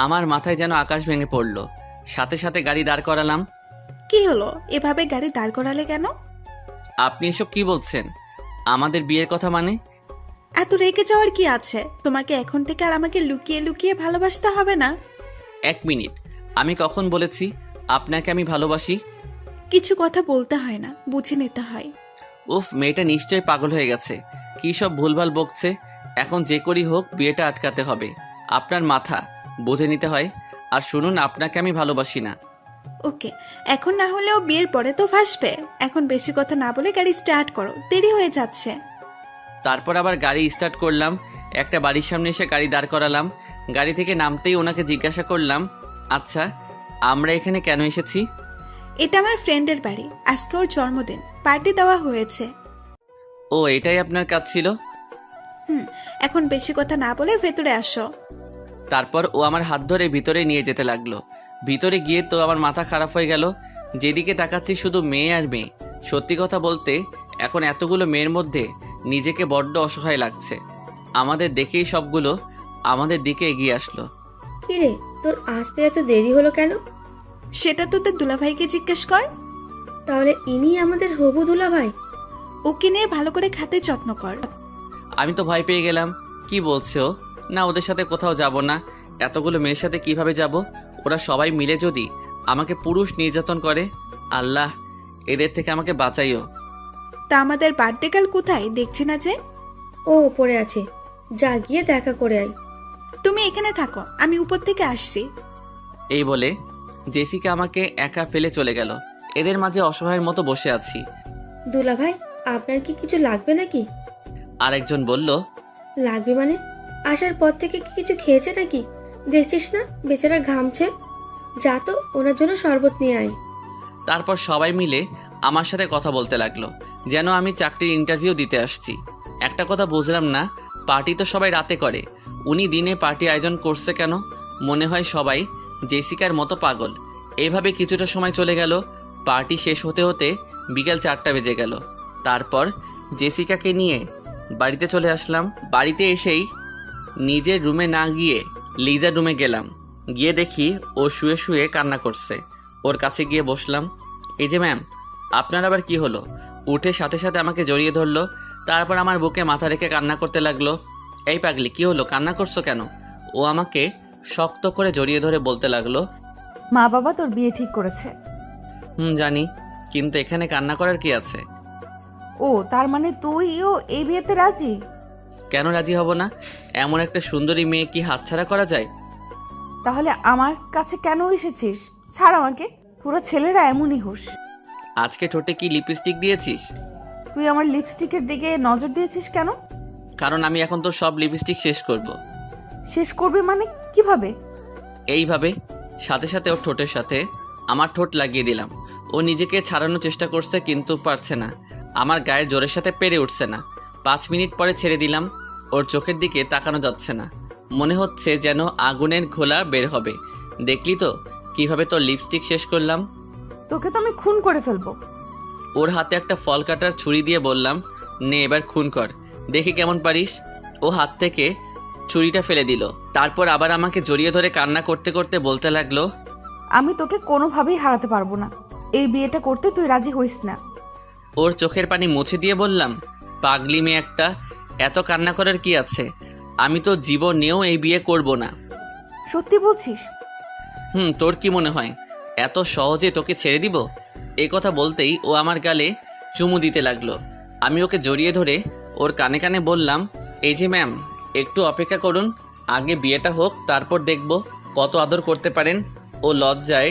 A: আমার মাথায় যেন আকাশ ভেঙে পড়ল। সাথে সাথে গাড়ি দাঁড় করালাম।
H: কি হলো, এভাবে গাড়ি দাঁড় করালে কেন?
A: আপনি এসব কি বলছেন? আমাদের বিয়ের কথা মানে?
H: এত রেগে যাওয়ার কি আছে? তোমাকে এখন থেকে আর আমাকে লুকিয়ে লুকিয়ে ভালোবাসতে হবে না।
A: 1 মিনিট, আমি কখন বলেছি আপনাকে আমি ভালোবাসি?
H: কিছু কথা বলতে হয় না, বুঝে নিতে হয়।
A: উফ, মেয়েটা নিশ্চয়ই পাগল হয়ে গেছে। কী সব ভুলভাল বকছে। এখন যে করেই হোক বিয়েটা আটকাতে হবে। আপনার মাথা বুঝে নিতে হয়। আর শুনুন, আপনাকে আমি ভালোবাসি না।
H: ওকে, এখন না হলেও বিয়ের পরে তো ফাঁসবে। এখন বেশি কথা না বলে গাড়ি স্টার্ট করো, দেরি হয়ে যাচ্ছে।
A: তারপর আবার গাড়ি স্টার্ট করলাম। একটা বাড়ির সামনে এসে গাড়ি দাঁড় করালাম। গাড়ি থেকে নামতেই ওনাকে জিজ্ঞাসা করলাম, আচ্ছা আমরা এখানে কেন এসেছি?
H: এটা আমার ফ্রেন্ডের বাড়ি, আজকে ওর জন্মদিন, পার্টি দেওয়া হয়েছে।
A: ও, এটাই আপনার কাজ ছিল?
H: এখন বেশি কথা না বলে ভেতরে আসো।
A: তারপর ও আমার হাত ধরে ভিতরে নিয়ে যেতে লাগলো। ভিতরে গিয়ে তো আমার মাথা খারাপ হয়ে গেল। যেদিকে তাকাচ্ছি শুধু মেয়ে আর মেয়ে। সত্যি কথা বলতে এখন এতগুলো মেয়ের মধ্যে নিজেকে বড্ড অসহায় লাগছে। আমাদের দেখেই সবগুলো আমাদের দিকে এগিয়ে আসলো।
I: কিরে, তোর আসতে এত দেরি হলো কেন?
H: সেটা তোদের দুলাভাইকে জিজ্ঞেস কর।
I: তাহলে ইনি আমাদের হবু দুলাভাই?
H: ওকে নিয়ে ভালো করে খাতে যত্ন কর।
A: আমি তো ভয় পেয়ে গেলাম। কি বলছে ও? না, ওদের সাথে কোথাও যাব না। এতগুলো মেয়ের সাথে কিভাবে যাব? ওরা সবাই মিলে যদি আমাকে পুরুষ নির্যাতন করে, আল্লাহ এদের থেকে আমাকে বাঁচাইও।
H: তা আমাদের বার্থডে কাল কোথায়, দেখছি না যে?
I: ও ওপরে আছে, যা গিয়ে দেখা করে আয়।
H: তুমি এখানে থাকো, আমি উপর থেকে আসছি।
A: এই বলে জেসিকা আমাকে একা ফেলে চলে গেল। এদের মাঝে অসহায়ের মতো বসে আছি।
I: দুলা ভাই, আপনার কি কিছু লাগবে নাকি?
A: আরেকজন বলল,
I: লাগবে মানে? আসার পর থেকে কি কিছু খেয়েছে নাকি? দেখছিস না বেচারা ঘামছে। যা তো ওনার জন্য শরবত নিয়ে আয়।
A: তারপর সবাই মিলে আমার সাথে কথা বলতে লাগলো, যেন আমি চাকরির ইন্টারভিউ দিতে আসছি। একটা কথা বুঝলাম না, পার্টি তো সবাই রাতে করে, উনি দিনে পার্টি আয়োজন করছে কেন? মনে হয় সবাই জেসিকার মতো পাগল। এইভাবে কিছুটা সময় চলে গেল। পার্টি শেষ হতে হতে বিকেল 4টা বেজে গেল। তারপর জেসিকাকে নিয়ে বাড়িতে চলে আসলাম। বাড়িতে এসেই নিজের রুমে না গিয়ে লিজার রুমে গেলাম। গিয়ে দেখি ও শুয়ে শুয়ে কান্না করছে। ওর কাছে গিয়ে বসলাম। এই যে ম্যাম, আপনার আবার কি হলো? উঠে সাথে সাথে আমাকে জড়িয়ে ধরলো। তারপর আমার বুকে মাথা রেখে কান্না করতে লাগলো। এই পাগলি, কি হলো, কান্না করছো কেন? ও আমাকে শক্ত করে জড়িয়ে ধরে বলতে লাগলো,
E: মা বাবা তোর বিয়ে ঠিক করেছে।
A: জানি, কিন্তু এখানে কান্না করার কি আছে?
E: ও, তার মানে তুইও এই বিয়েতে রাজি?
A: কেন রাজি হব না? এমন একটা সুন্দরী মেয়ে কি হাতছাড়া করা যায়?
E: তাহলে আমার কাছে কেন এসেছিস? ছাড় আমাকে। পুরো ছেলেরা এমনই হুশ।
A: আজকে ঠোঁটে কি লিপস্টিক দিয়েছিস?
E: তুই আমার লিপস্টিকের দিকে নজর দিয়েছিস কেন?
A: কারণ আমি এখন তো সব লিপস্টিক শেষ করব।
E: শেষ করবে মানে কিভাবে?
A: এইভাবে সাথে সাথে ওর ঠোঁটের সাথে আমার ঠোঁট লাগিয়ে দিলাম। ও নিজেকে ছাড়ানোর চেষ্টা করছে, কিন্তু পারছে না। আমার গায়ের জোরের সাথে পেরে উঠছে না। 5 মিনিট পরে ছেড়ে দিলাম। ওর চোখের দিকে তাকানো যাচ্ছে না, মনে হচ্ছে যেন আগুনের ঘোলা বের হবে। দেখলি তো কিভাবে তোর লিপস্টিক শেষ করলাম?
E: তোকে তো আমি খুন করে ফেলবো।
A: ওর হাতে একটা ফল কাটার ছুরি দিয়ে বললাম, নে এবার খুন কর, দেখি কেমন পারিস। ও হাত থেকে ছুরিটা ফেলে দিল। তারপর আবার আমাকে জড়িয়ে ধরে কান্না করতে করতে বলতে লাগলো,
E: আমি তোকে কোনোভাবেই হারাতে পারবো না। এই বিয়েটা করতে তুই রাজি হইস না।
A: ওর চোখের পানি মুছে দিয়ে বললাম, পাগলি মেয়ে একটা, এত কান্না করার কি আছে? আমি তো জীবনেও এই বিয়ে করব না।
E: সত্যি বলছিস?
A: তোর কি মনে হয় এত সহজে তোকে ছেড়ে দিব? এই কথা বলতেই ও আমার গালে চুমু দিতে লাগলো। আমি ওকে জড়িয়ে ধরে ওর কানে কানে বললাম, এই যে ম্যাম, একটু অপেক্ষা করুন, আগে বিয়েটা হোক, তারপর দেখব কত আদর করতে পারেন। ও লজ্জায়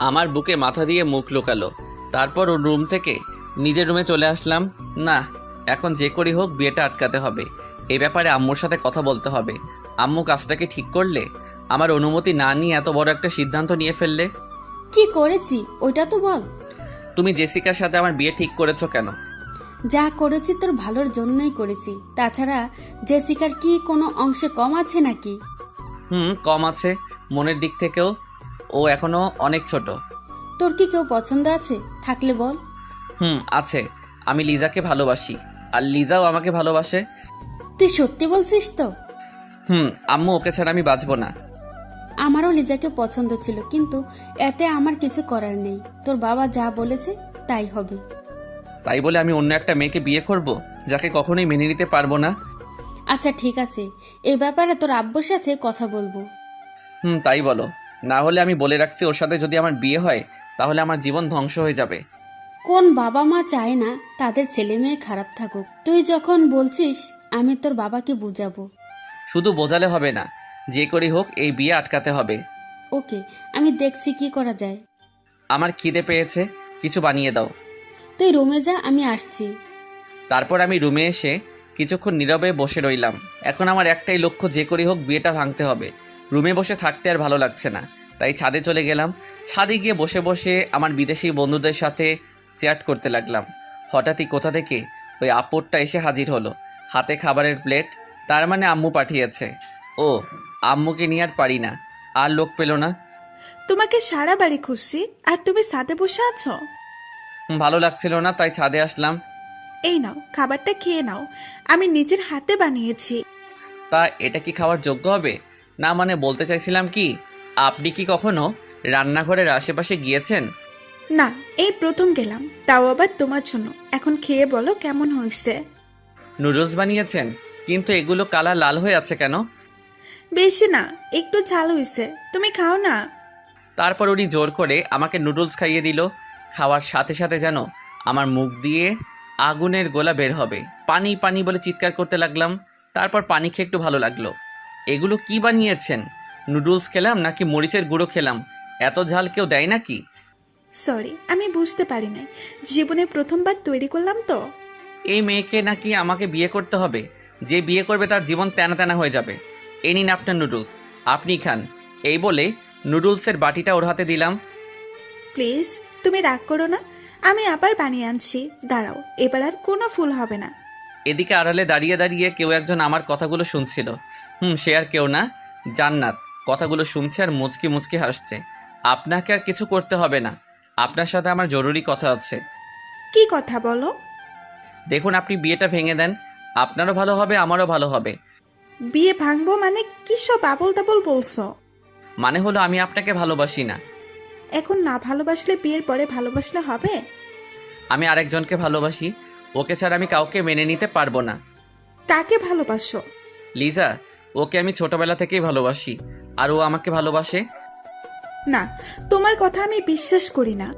A: আমার বুকে মাথা দিয়ে মুখ লুকালো। তারপর ওর রুম থেকে নিজের রুমে চলে আসলাম। না, এখন যে করি হোক বিয়েটা আটকাতে হবে। এই ব্যাপারে আম্মুর সাথে কথা বলতে হবে। আম্মু কাজটাকে ঠিক করলে, আমার অনুমতি না নিয়ে এত বড় একটা সিদ্ধান্ত নিয়ে ফেললে।
C: কি করেছি ওইটা তো বল।
A: তুমি জেসিকার সাথে আমার বিয়ে ঠিক করেছো কেন?
C: যা করেছি তোর ভালোর জন্যই করেছি। তাছাড়া জেসিকার কি কোনো অংশে কম আছে নাকি?
A: কম আছে মনের দিক থেকেও। ও এখনো অনেক ছোট।
C: তোর কি কেউ পছন্দ আছে? থাকলে বল।
A: আছে। আমি লিজাকে ভালোবাসি, আর লিজাও আমাকে ভালোবাসে।
C: তুই সত্যি বলছিস তো?
A: আম্মু, ওকে ছাড়া আমি বাঁচবো না।
C: আমারও লিজাকে পছন্দ ছিল, কিন্তু এতে আমার কিছু করার নেই। তোর বাবা যা বলেছে তাই হবে।
A: তাই বলে আমি অন্য একটা মেয়েকে বিয়ে করব, যাকে কখনোই মেনে নিতে পারবো না?
C: আচ্ছা ঠিক আছে, এই ব্যাপারে তোর আব্বুর সাথে কথা বলবো।
A: তাই বলো। না হলে আমি বলে রাখছি, ওর সাথে যদি আমার বিয়ে হয় তাহলে আমার জীবন ধ্বংস হয়ে যাবে।
C: কোন বাবা মা চায় না তাদের ছেলে মেয়ে খারাপ থাকুক? তুই যখন বলছিস, আমি তোর বাবাকে বুঝাবো।
A: শুধু বোঝালে হবে না, যে করি হোক এই বিয়ে আটকাতে হবে।
C: ওকে, আমি দেখছি কি করা যায়।
A: আমার খিদে পেয়েছে, কিছু বানিয়ে দাও।
C: তুই রুমে যা, আমি আসছি।
A: তারপর আমি রুমে এসে কিছুক্ষণ নীরবে বসে রইলাম। এখন আমার একটাই লক্ষ্য, যে করি হোক বিয়েটা ভাঙতে হবে। রুমে বসে থাকতে আর ভালো লাগছে না, তাই ছাদে চলে গেলাম। ছাদে গিয়ে বসে বসে আমার বিদেশি বন্ধুদের সাথে চ্যাট করতে লাগলাম। হঠাৎই কোথা থেকে ওই আপুরটা এসে হাজির হলো, হাতে খাবারের প্লেট। তার মানে আম্মু পাঠিয়েছে। ও, আম্মুকে নিয়ে আর পারি না, আর লোক পেল না।
H: তোমাকে সারা বাড়ি খুঁজছি, আর তুমি ছাদে বসে আছো।
A: ভালো লাগছিল না, তাই ছাদে আসলাম।
H: এই নাও, খাবারটা খেয়ে নাও, আমি নিজের হাতে বানিয়েছি।
A: তা এটা কি খাওয়ার যোগ্য হবে? না মানে বলতে চাইছিলাম কি, আপনি কি কখনো রান্নাঘরের আশেপাশে গিয়েছেন?
H: না, এই প্রথম গেলাম, তাও আবার তোমার জন্য। এখন খেয়ে বলো কেমন হয়েছে।
A: নুডলস বানিয়েছেন, কিন্তু এগুলো কালার লাল হয়ে আছে কেন?
H: বেশি না, একটু ঝাল হয়েছে, তুমি খাও না।
A: তারপর উনি জোর করে আমাকে নুডলস খাইয়ে দিল। খাওয়ার সাথে সাথে যেন আমার মুখ দিয়ে আগুনের গোলা বের হবে। পানি পানি বলে চিৎকার করতে লাগলাম। তারপর পানি খেয়ে একটু ভালো লাগলো। এগুলো কি বানিয়েছেন? নুডলস খেলাম নাকি মরিচের গুঁড়ো খেলাম? এত ঝাল কেউ দেয় নাকি?
H: সরি, আমি বুঝতে পারি নাই। জীবনে প্রথমবার তৈরি করলাম তো।
A: এই মেয়েকে নাকি আমাকে বিয়ে করতে হবে? যে বিয়ে করবে তার জীবন তেনা তেনা হয়ে যাবে। এই নিন আপনার নুডলস, আপনি খান। এই বলে নুডলসের বাটিটা ওর হাতে দিলাম।
H: প্লিজ তুমি রাগ করো না, আমি আবার বানিয়ে আনছি, দাঁড়াও, এবার আর কোনো ফুল হবে না।
A: এদিকে আড়ালে দাঁড়িয়ে দাঁড়িয়ে কেউ একজন আমার কথাগুলো শুনছিল। সে আর কেউ না, জান্নাত কথাগুলো শুনছে আর মুচকি মুচকি হাসছে। আপনাকে আর কিছু করতে হবে না, আপনার সাথে আমার জরুরি কথা আছে।
H: কি কথা বলো?
A: দেখুন, আপনি বিয়েটা ভেঙে দেন, আপনারও ভালো হবে, আমারও ভালো হবে।
H: বিয়ে ভাঙবো মানে কি সব আবল তাবল বলছো?
A: মানে হলো আমি আপনাকে ভালোবাসি না।
H: এখন না ভালোবাসলে বিয়ের পরে ভালোবাসলে হবে?
A: আমি আরেকজনকে ভালোবাসি, ওকে ছাড়া আমি কাউকে মেনে নিতে পারবো না।
H: কাকে ভালোবাসো?
A: লিজা, ওকে আমি ছোটবেলা থেকেই ভালোবাসি, আর ও আমাকে ভালোবাসে।
H: না, তোমার কথা আমি বিশ্বাস করি না।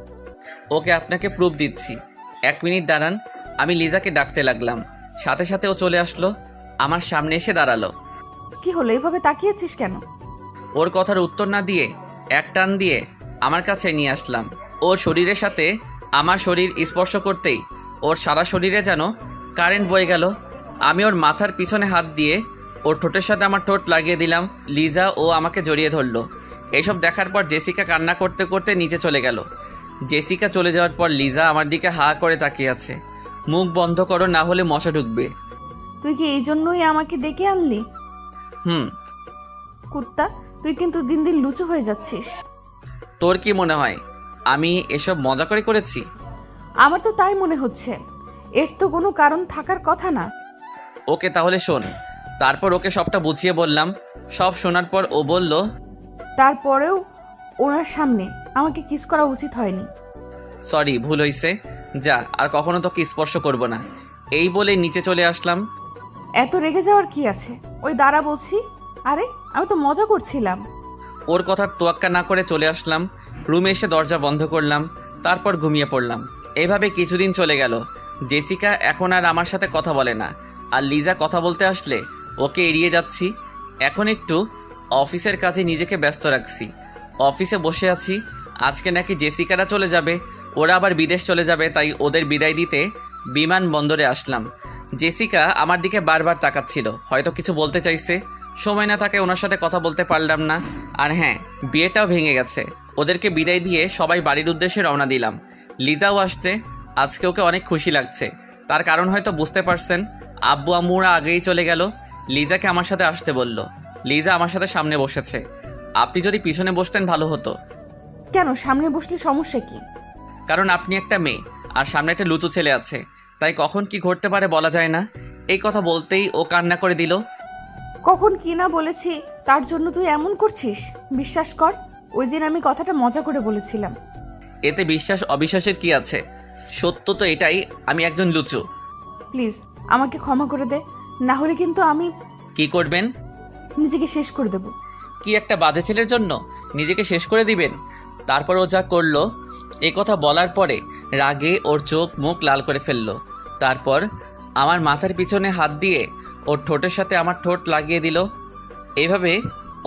A: ওকে আপনাকে প্রুফ দিচ্ছি। 1 মিনিট দাঁড়ান। আমি লিজাকে ডাকতে লাগলাম, সাথে সাথে ও চলে আসলো, আমার সামনে এসে দাঁড়ালো।
E: কি হলো, এইভাবে তাকিয়েছিস কেন?
A: ওর কথার উত্তর না দিয়ে এক টান দিয়ে আমার কাছে নিয়ে আসলাম। ওর শরীরের সাথে আমার শরীর স্পর্শ করতেই ওর সারা শরীরে যেন কারেন্ট বয়ে গেল। আমি ওর মাথার পিছনে হাত দিয়ে ওর ঠোঁটের সাথে আমার ঠোঁট লাগিয়ে দিলাম। লিজা ও আমাকে জড়িয়ে ধরলো। এইসব দেখার পর জেসিকা কান্না করতে করতে নিচে চলে গেল। জেসিকা চলে যাওয়ার পর লিজা আমার দিকে হা করে তাকিয়ে আছে। মুখ বন্ধ করো, না হলে মশা ঢুকবে।
E: তুই কি এই জন্যই আমাকে ডেকে আনলি?
A: হুম।
E: কুত্তা, তুই কিন্তু দিন দিন লুচু হয়ে যাচ্ছিস।
A: তোর কি মনে হয় আমি এসব মজা করে করেছি?
E: আমার তো তাই মনে হচ্ছে। এর তো কোনো কারণ থাকার কথা না।
A: ওকে তাহলে শোন। তারপর ওকে সবটা বুঝিয়ে বললাম। সব শোনার পর ও বলল,
E: তারপরেও ওনার সামনে আমাকে কিস করা উচিত হয়নি।
A: সরি, ভুল হয়েছে, যা আর কখনো তোকে স্পর্শ করব না। এই বলে নিচে চলে আসলাম।
E: এত রেগে যাওয়ার কি আছে? ওই দাঁড়া বলছি। আরে আমি তো মজা করছিলাম।
A: ওর কথার তোয়াক্কা না করে চলে আসলাম। রুমে এসে দরজা বন্ধ করলাম, তারপর ঘুমিয়ে পড়লাম। এভাবে কিছুদিন চলে গেল। জেসিকা এখন আর আমার সাথে কথা বলে না, আর লিজা কথা বলতে আসলে ওকে এড়িয়ে যাচ্ছি। এখন একটু অফিসের কাজে নিজেকে ব্যস্ত রাখছি। অফিসে বসে আছি। আজকে নাকি জেসিকারা চলে যাবে, ওরা আবার বিদেশ চলে যাবে, তাই ওদের বিদায় দিতে বিমানবন্দরে আসলাম। জেসিকা আমার দিকে বারবার তাকাচ্ছিল, হয়তো কিছু বলতে চাইছে। সময় না থাকে ওনার সাথে কথা বলতে পারলাম না। আর হ্যাঁ, বিয়েটাও ভেঙে গেছে। ওদেরকে বিদায় দিয়ে সবাই বাড়ির উদ্দেশ্যে রওনা দিলাম। লিজাও আসছে। আজকে ওকে অনেক খুশি লাগছে। তার কারণ হয়তো বুঝতে পারছেন। আব্বু আম্মুরা আগেই চলে গেল। লিজাকে আমার সাথে আসতে বলল। লিজা আমার সাথে সামনে বসেছে। আপনি যদি পিছনে বসতেন ভালো হতো।
E: কেন, সামনে বসলে সমস্যা কি?
A: কারণ আপনি একটা মেয়ে আর সামনে একটা লুচু ছেলে আছে, তাই কখন কি ঘটতে পারে বলা যায় না। এই কথা বলতেই ও কান্না করে দিল।
E: কখন কি না বলেছি তার জন্য তুই এমন করছিস? বিশ্বাস কর, ওই দিন আমি কথাটা মজা করে বলেছিলাম।
A: এতে বিশ্বাস অবিশ্বাসের কি আছে? সত্য তো এটাই, আমি একজন লুচু।
E: প্লিজ আমাকে ক্ষমা করে দে, না হলে কিন্তু আমি
A: কি করবেন?
E: নিজেকে শেষ করে দেব।
A: কি একটা বাজে ছেলের জন্য নিজেকে শেষ করে দিবেন? তারপর ও যা করলো, এ কথা বলার পরে রাগে ওর চোখ মুখ লাল করে ফেললো। তারপর আমার মাথার পিছনে হাত দিয়ে ওর ঠোঁটের সাথে আমার ঠোঁট লাগিয়ে দিল। এইভাবে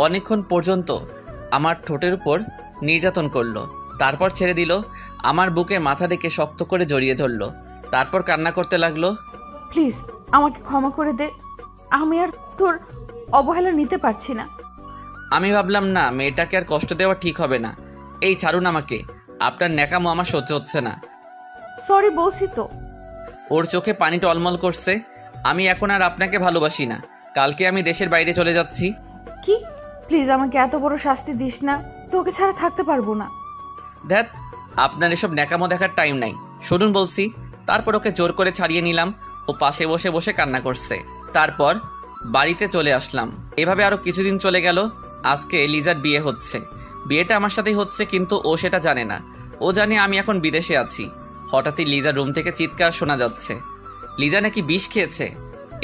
A: অনেকক্ষণ পর্যন্ত আমার ঠোঁটের উপর নির্যাতন করলো। তারপর ছেড়ে দিল। আমার বুকে মাথা রেখে শক্ত করে জড়িয়ে ধরলো। তারপর কান্না করতে লাগলো।
E: প্লিজ আমাকে ক্ষমা করে দে, আমি আর তোর অবহেলা নিতে পারছি না।
A: আমি ভাবলাম না, মেয়েটাকে আর কষ্ট দেওয়া ঠিক হবে না। এই ছাড়ুন আমাকে, আপনার ন্যাকামো আমার সহ্য হচ্ছে না।
E: সরি বলছি তো।
A: ওর চোখে পানি টলমল করছে। আমি এখন আর আপনাকে ভালোবাসি না। কালকে আমি দেশের বাইরে চলে যাচ্ছি।
E: কি? প্লিজ আমাকে এত বড় শাস্তি দিস না, তোকে ছাড়া থাকতে পারবো না।
A: ধ্যাত, আপনার এসব ন্যাকামো দেখার টাইম নাই, শুনুন বলছি। তারপর ওকে জোর করে ছাড়িয়ে নিলাম। ও পাশে বসে বসে কান্না করছে। তারপর বাড়িতে চলে আসলাম। এভাবে আরও কিছুদিন চলে গেল। আজকে লিজার বিয়ে হচ্ছে। বিয়েটা আমার সাথেই হচ্ছে, কিন্তু ও সেটা জানে না। ও জানে আমি এখন বিদেশে আছি। হঠাৎই লিজার রুম থেকে চিৎকার শোনা যাচ্ছে। লিজা নাকি বিষ খেয়েছে।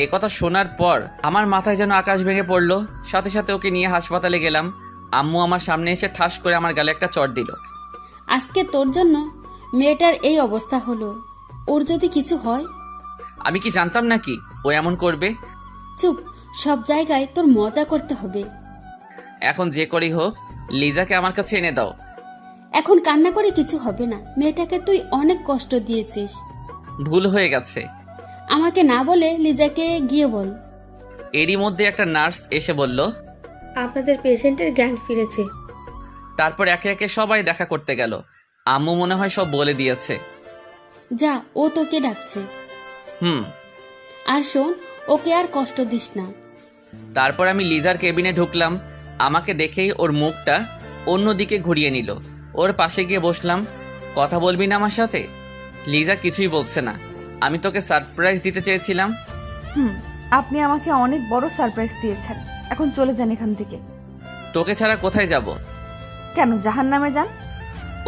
A: এ কথা শোনার পর আমার মাথায় যেন আকাশ ভেঙে পড়লো। সাথে সাথে ওকে নিয়ে হাসপাতালে গেলাম। আম্মু আমার সামনে এসে ঠাস করে আমার গালে একটা চড় দিল।
C: আজকে তোর জন্য মেয়েটার এই অবস্থা হলো। ওর যদি কিছু হয়?
A: আমি কি জানতাম নাকি ও এমন করবে?
C: চুপ, সব জায়গায় তোর মজা করতে হবে।
A: এখন যে করেই হোক লিজাকে আমার কাছে এনে দাও।
C: এখন কান্না করে কিছু হবে না। মেয়েটাকে তুই অনেক কষ্ট দিয়েছিস।
A: ভুল হয়ে গেছে।
C: আমাকে না বলে লিজাকে গিয়ে বল।
A: এরই মধ্যে একটা নার্স এসে বলল,
I: আপনাদের পেশেন্টের জ্ঞান ফিরেছে।
A: তারপর একে একে সবাই দেখা করতে গেল। আম্মু মনে হয় সব বলে দিয়েছে।
C: যা, ও তোকে ডাকছে।
A: হুম।
C: আর শোন, ওকে আর কষ্ট দিস না।
A: তারপর আমি লিজার কেবিনে ঢুকলাম। আমাকে দেখেই ওর মুখটা অন্যদিকে ঘুরিয়ে নিল। ওর পাশে গিয়ে বসলাম। কথা বলবি না আমার সাথে? লিজা কিছুই বলছে না। আমি তোকে সারপ্রাইজ দিতে চেয়েছিলাম।
E: আপনি আমাকে অনেক বড় সারপ্রাইজ দিয়েছেন। এখন চলে যান এখান থেকে।
A: তোকে ছাড়া কোথায় যাব?
E: কেন, জাহান্নামে যান।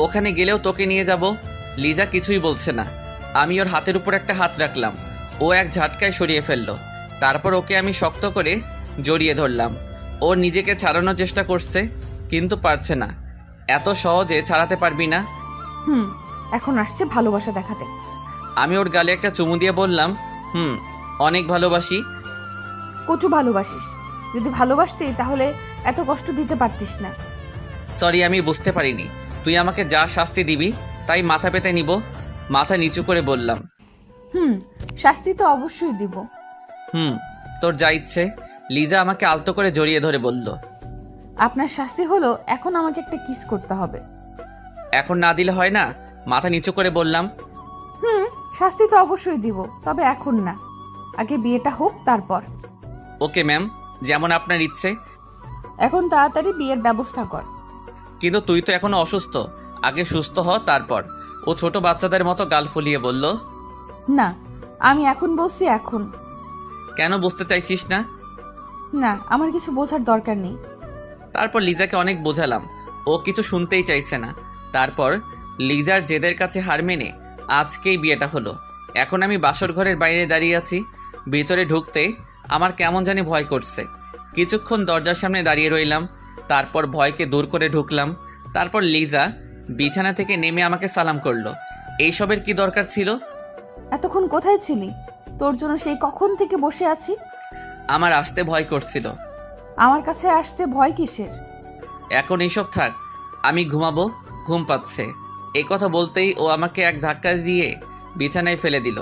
A: ওখানে গেলেও তোকে নিয়ে যাব। লিজা কিছুই বলছে না। আমি ওর হাতের উপর একটা হাত রাখলাম। ও এক ঝাটকায় সরিয়ে ফেললো। তারপর ওকে আমি শক্ত করে জড়িয়ে ধরলাম। ও নিজেকে ছাড়ানোর চেষ্টা করছে, কিন্তু পারছে না। এত সহজে ছাড়াতে পারবি না।
E: এখন আসছে ভালোবাসা দেখাতে।
A: আমি ওর গালে একটা চুমু দিয়ে বললাম, অনেক ভালোবাসি।
E: কচু ভালোবাসিস? যদি ভালোবাসতি তাহলে এত কষ্ট দিতে পারতিস না।
A: সরি, আমি বুঝতে পারিনি। তুই আমাকে যা শাস্তি দিবি তাই মাথা পেতে নিব। মাথা নিচু করে বললাম,
E: শাস্তি তো অবশ্যই দিব।
A: তোর যা ইচ্ছে। লিজা আমাকে আলতো করে জড়িয়ে ধরে বলল,
E: আপনার শাস্তি হলো এখন আমাকে একটা কিস করতে হবে।
A: এখন না দিলে হয় না? মাথা নিচু করে বললাম।
E: শাস্তি তো অবশ্যই দিব, তবে এখন না, আগে বিয়েটা হোক তারপর।
A: ওকে ম্যাম, যেমন আপনার ইচ্ছে।
E: এখন তাড়াতাড়ি বিয়ের ব্যবস্থা কর।
A: কিন্তু তুই তো এখনো অসুস্থ। আগে সুস্থ হ, তারপর। ও ছোট বাচ্চাদের মতো গাল ফুলিয়ে বলল,
E: না, আমি এখন বলছি এখন।
A: কেন বুঝতে চাইছিস না?
E: না, আমার কিছু বোঝার দরকার নেই।
A: তারপর লিজাকে অনেক বোঝালাম। ও কিছু শুনতেই চাইছে না। তারপর লিজার জেদের কাছে হার মেনে আজকেই বিয়েটা হলো। এখন আমি বাসর ঘরের বাইরে দাঁড়িয়ে আছি। ভিতরে ঢুকতে আমার কেমন জানি ভয় করছে। কিছুক্ষণ দরজার সামনে দাঁড়িয়ে রইলাম। তারপর ভয়কে দূর করে ঢুকলাম। তারপর লিজা বিছানা থেকে নেমে আমাকে সালাম করলো। এইসবের কি দরকার ছিল?
E: এতক্ষণ কোথায় ছিলি? তোর জন্য সেই কখন থেকে বসে আছি।
A: আমার আসতে ভয় করছিল।
E: আমার কাছে আসতে ভয় কিসের?
A: এখন এইসব থাক, আমি ঘুমাবো, ঘুম পাচ্ছে। এই কথা বলতেই ও আমাকে এক ধাক্কা দিয়ে বিছানায় ফেলে দিল।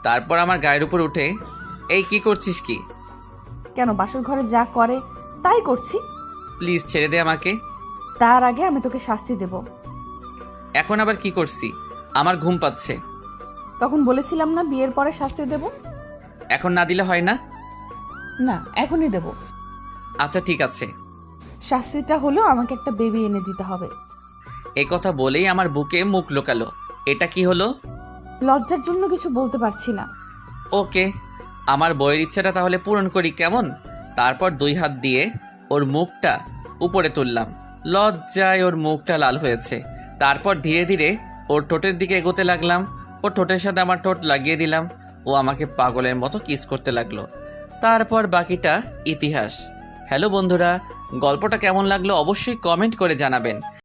A: তারপর আমার গায়ের উপর উঠে, এই কি করছিস কি?
E: কেন, বাসর ঘরে যা করে তাই করছি।
A: প্লিজ ছেড়ে দে আমাকে।
E: তার আগে আমি তোকে শাস্তি দেব।
A: এখন আবার কি করছি? আমার ঘুম পাচ্ছে।
E: তখন বলেছিলাম না বিয়ের পরে শাস্তি দেব?
A: এখন না দিলে হয় না?
E: না, এখনই দেব।
A: আচ্ছা ঠিক আছে।
E: শাস্তিটা হলো আমাকে একটা বেবি এনে দিতে হবে।
A: এই কথা বলেই আমার বুকে মুখ লোকালো। এটা কি হলো?
E: লজ্জার জন্য কিছু বলতে পারছি না।
A: ওকে, আমার বইয়ের ইচ্ছাটা তাহলে পূরণ করি, কেমন? তারপর 2 হাত দিয়ে ওর মুখটা উপরে তুললাম। লজ্জায় ওর মুখটা লাল হয়েছে। তারপর ধীরে ধীরে ওর ঠোঁটের দিকে এগোতে লাগলাম। ওর ঠোঁটের সাথে আমার ঠোঁট লাগিয়ে দিলাম। ও আমাকে পাগলের মতো কিস করতে লাগলো। তারপর বাকিটা ইতিহাস। হ্যালো বন্ধুরা, গল্পটা কেমন লাগলো অবশ্যই কমেন্ট করে জানাবেন।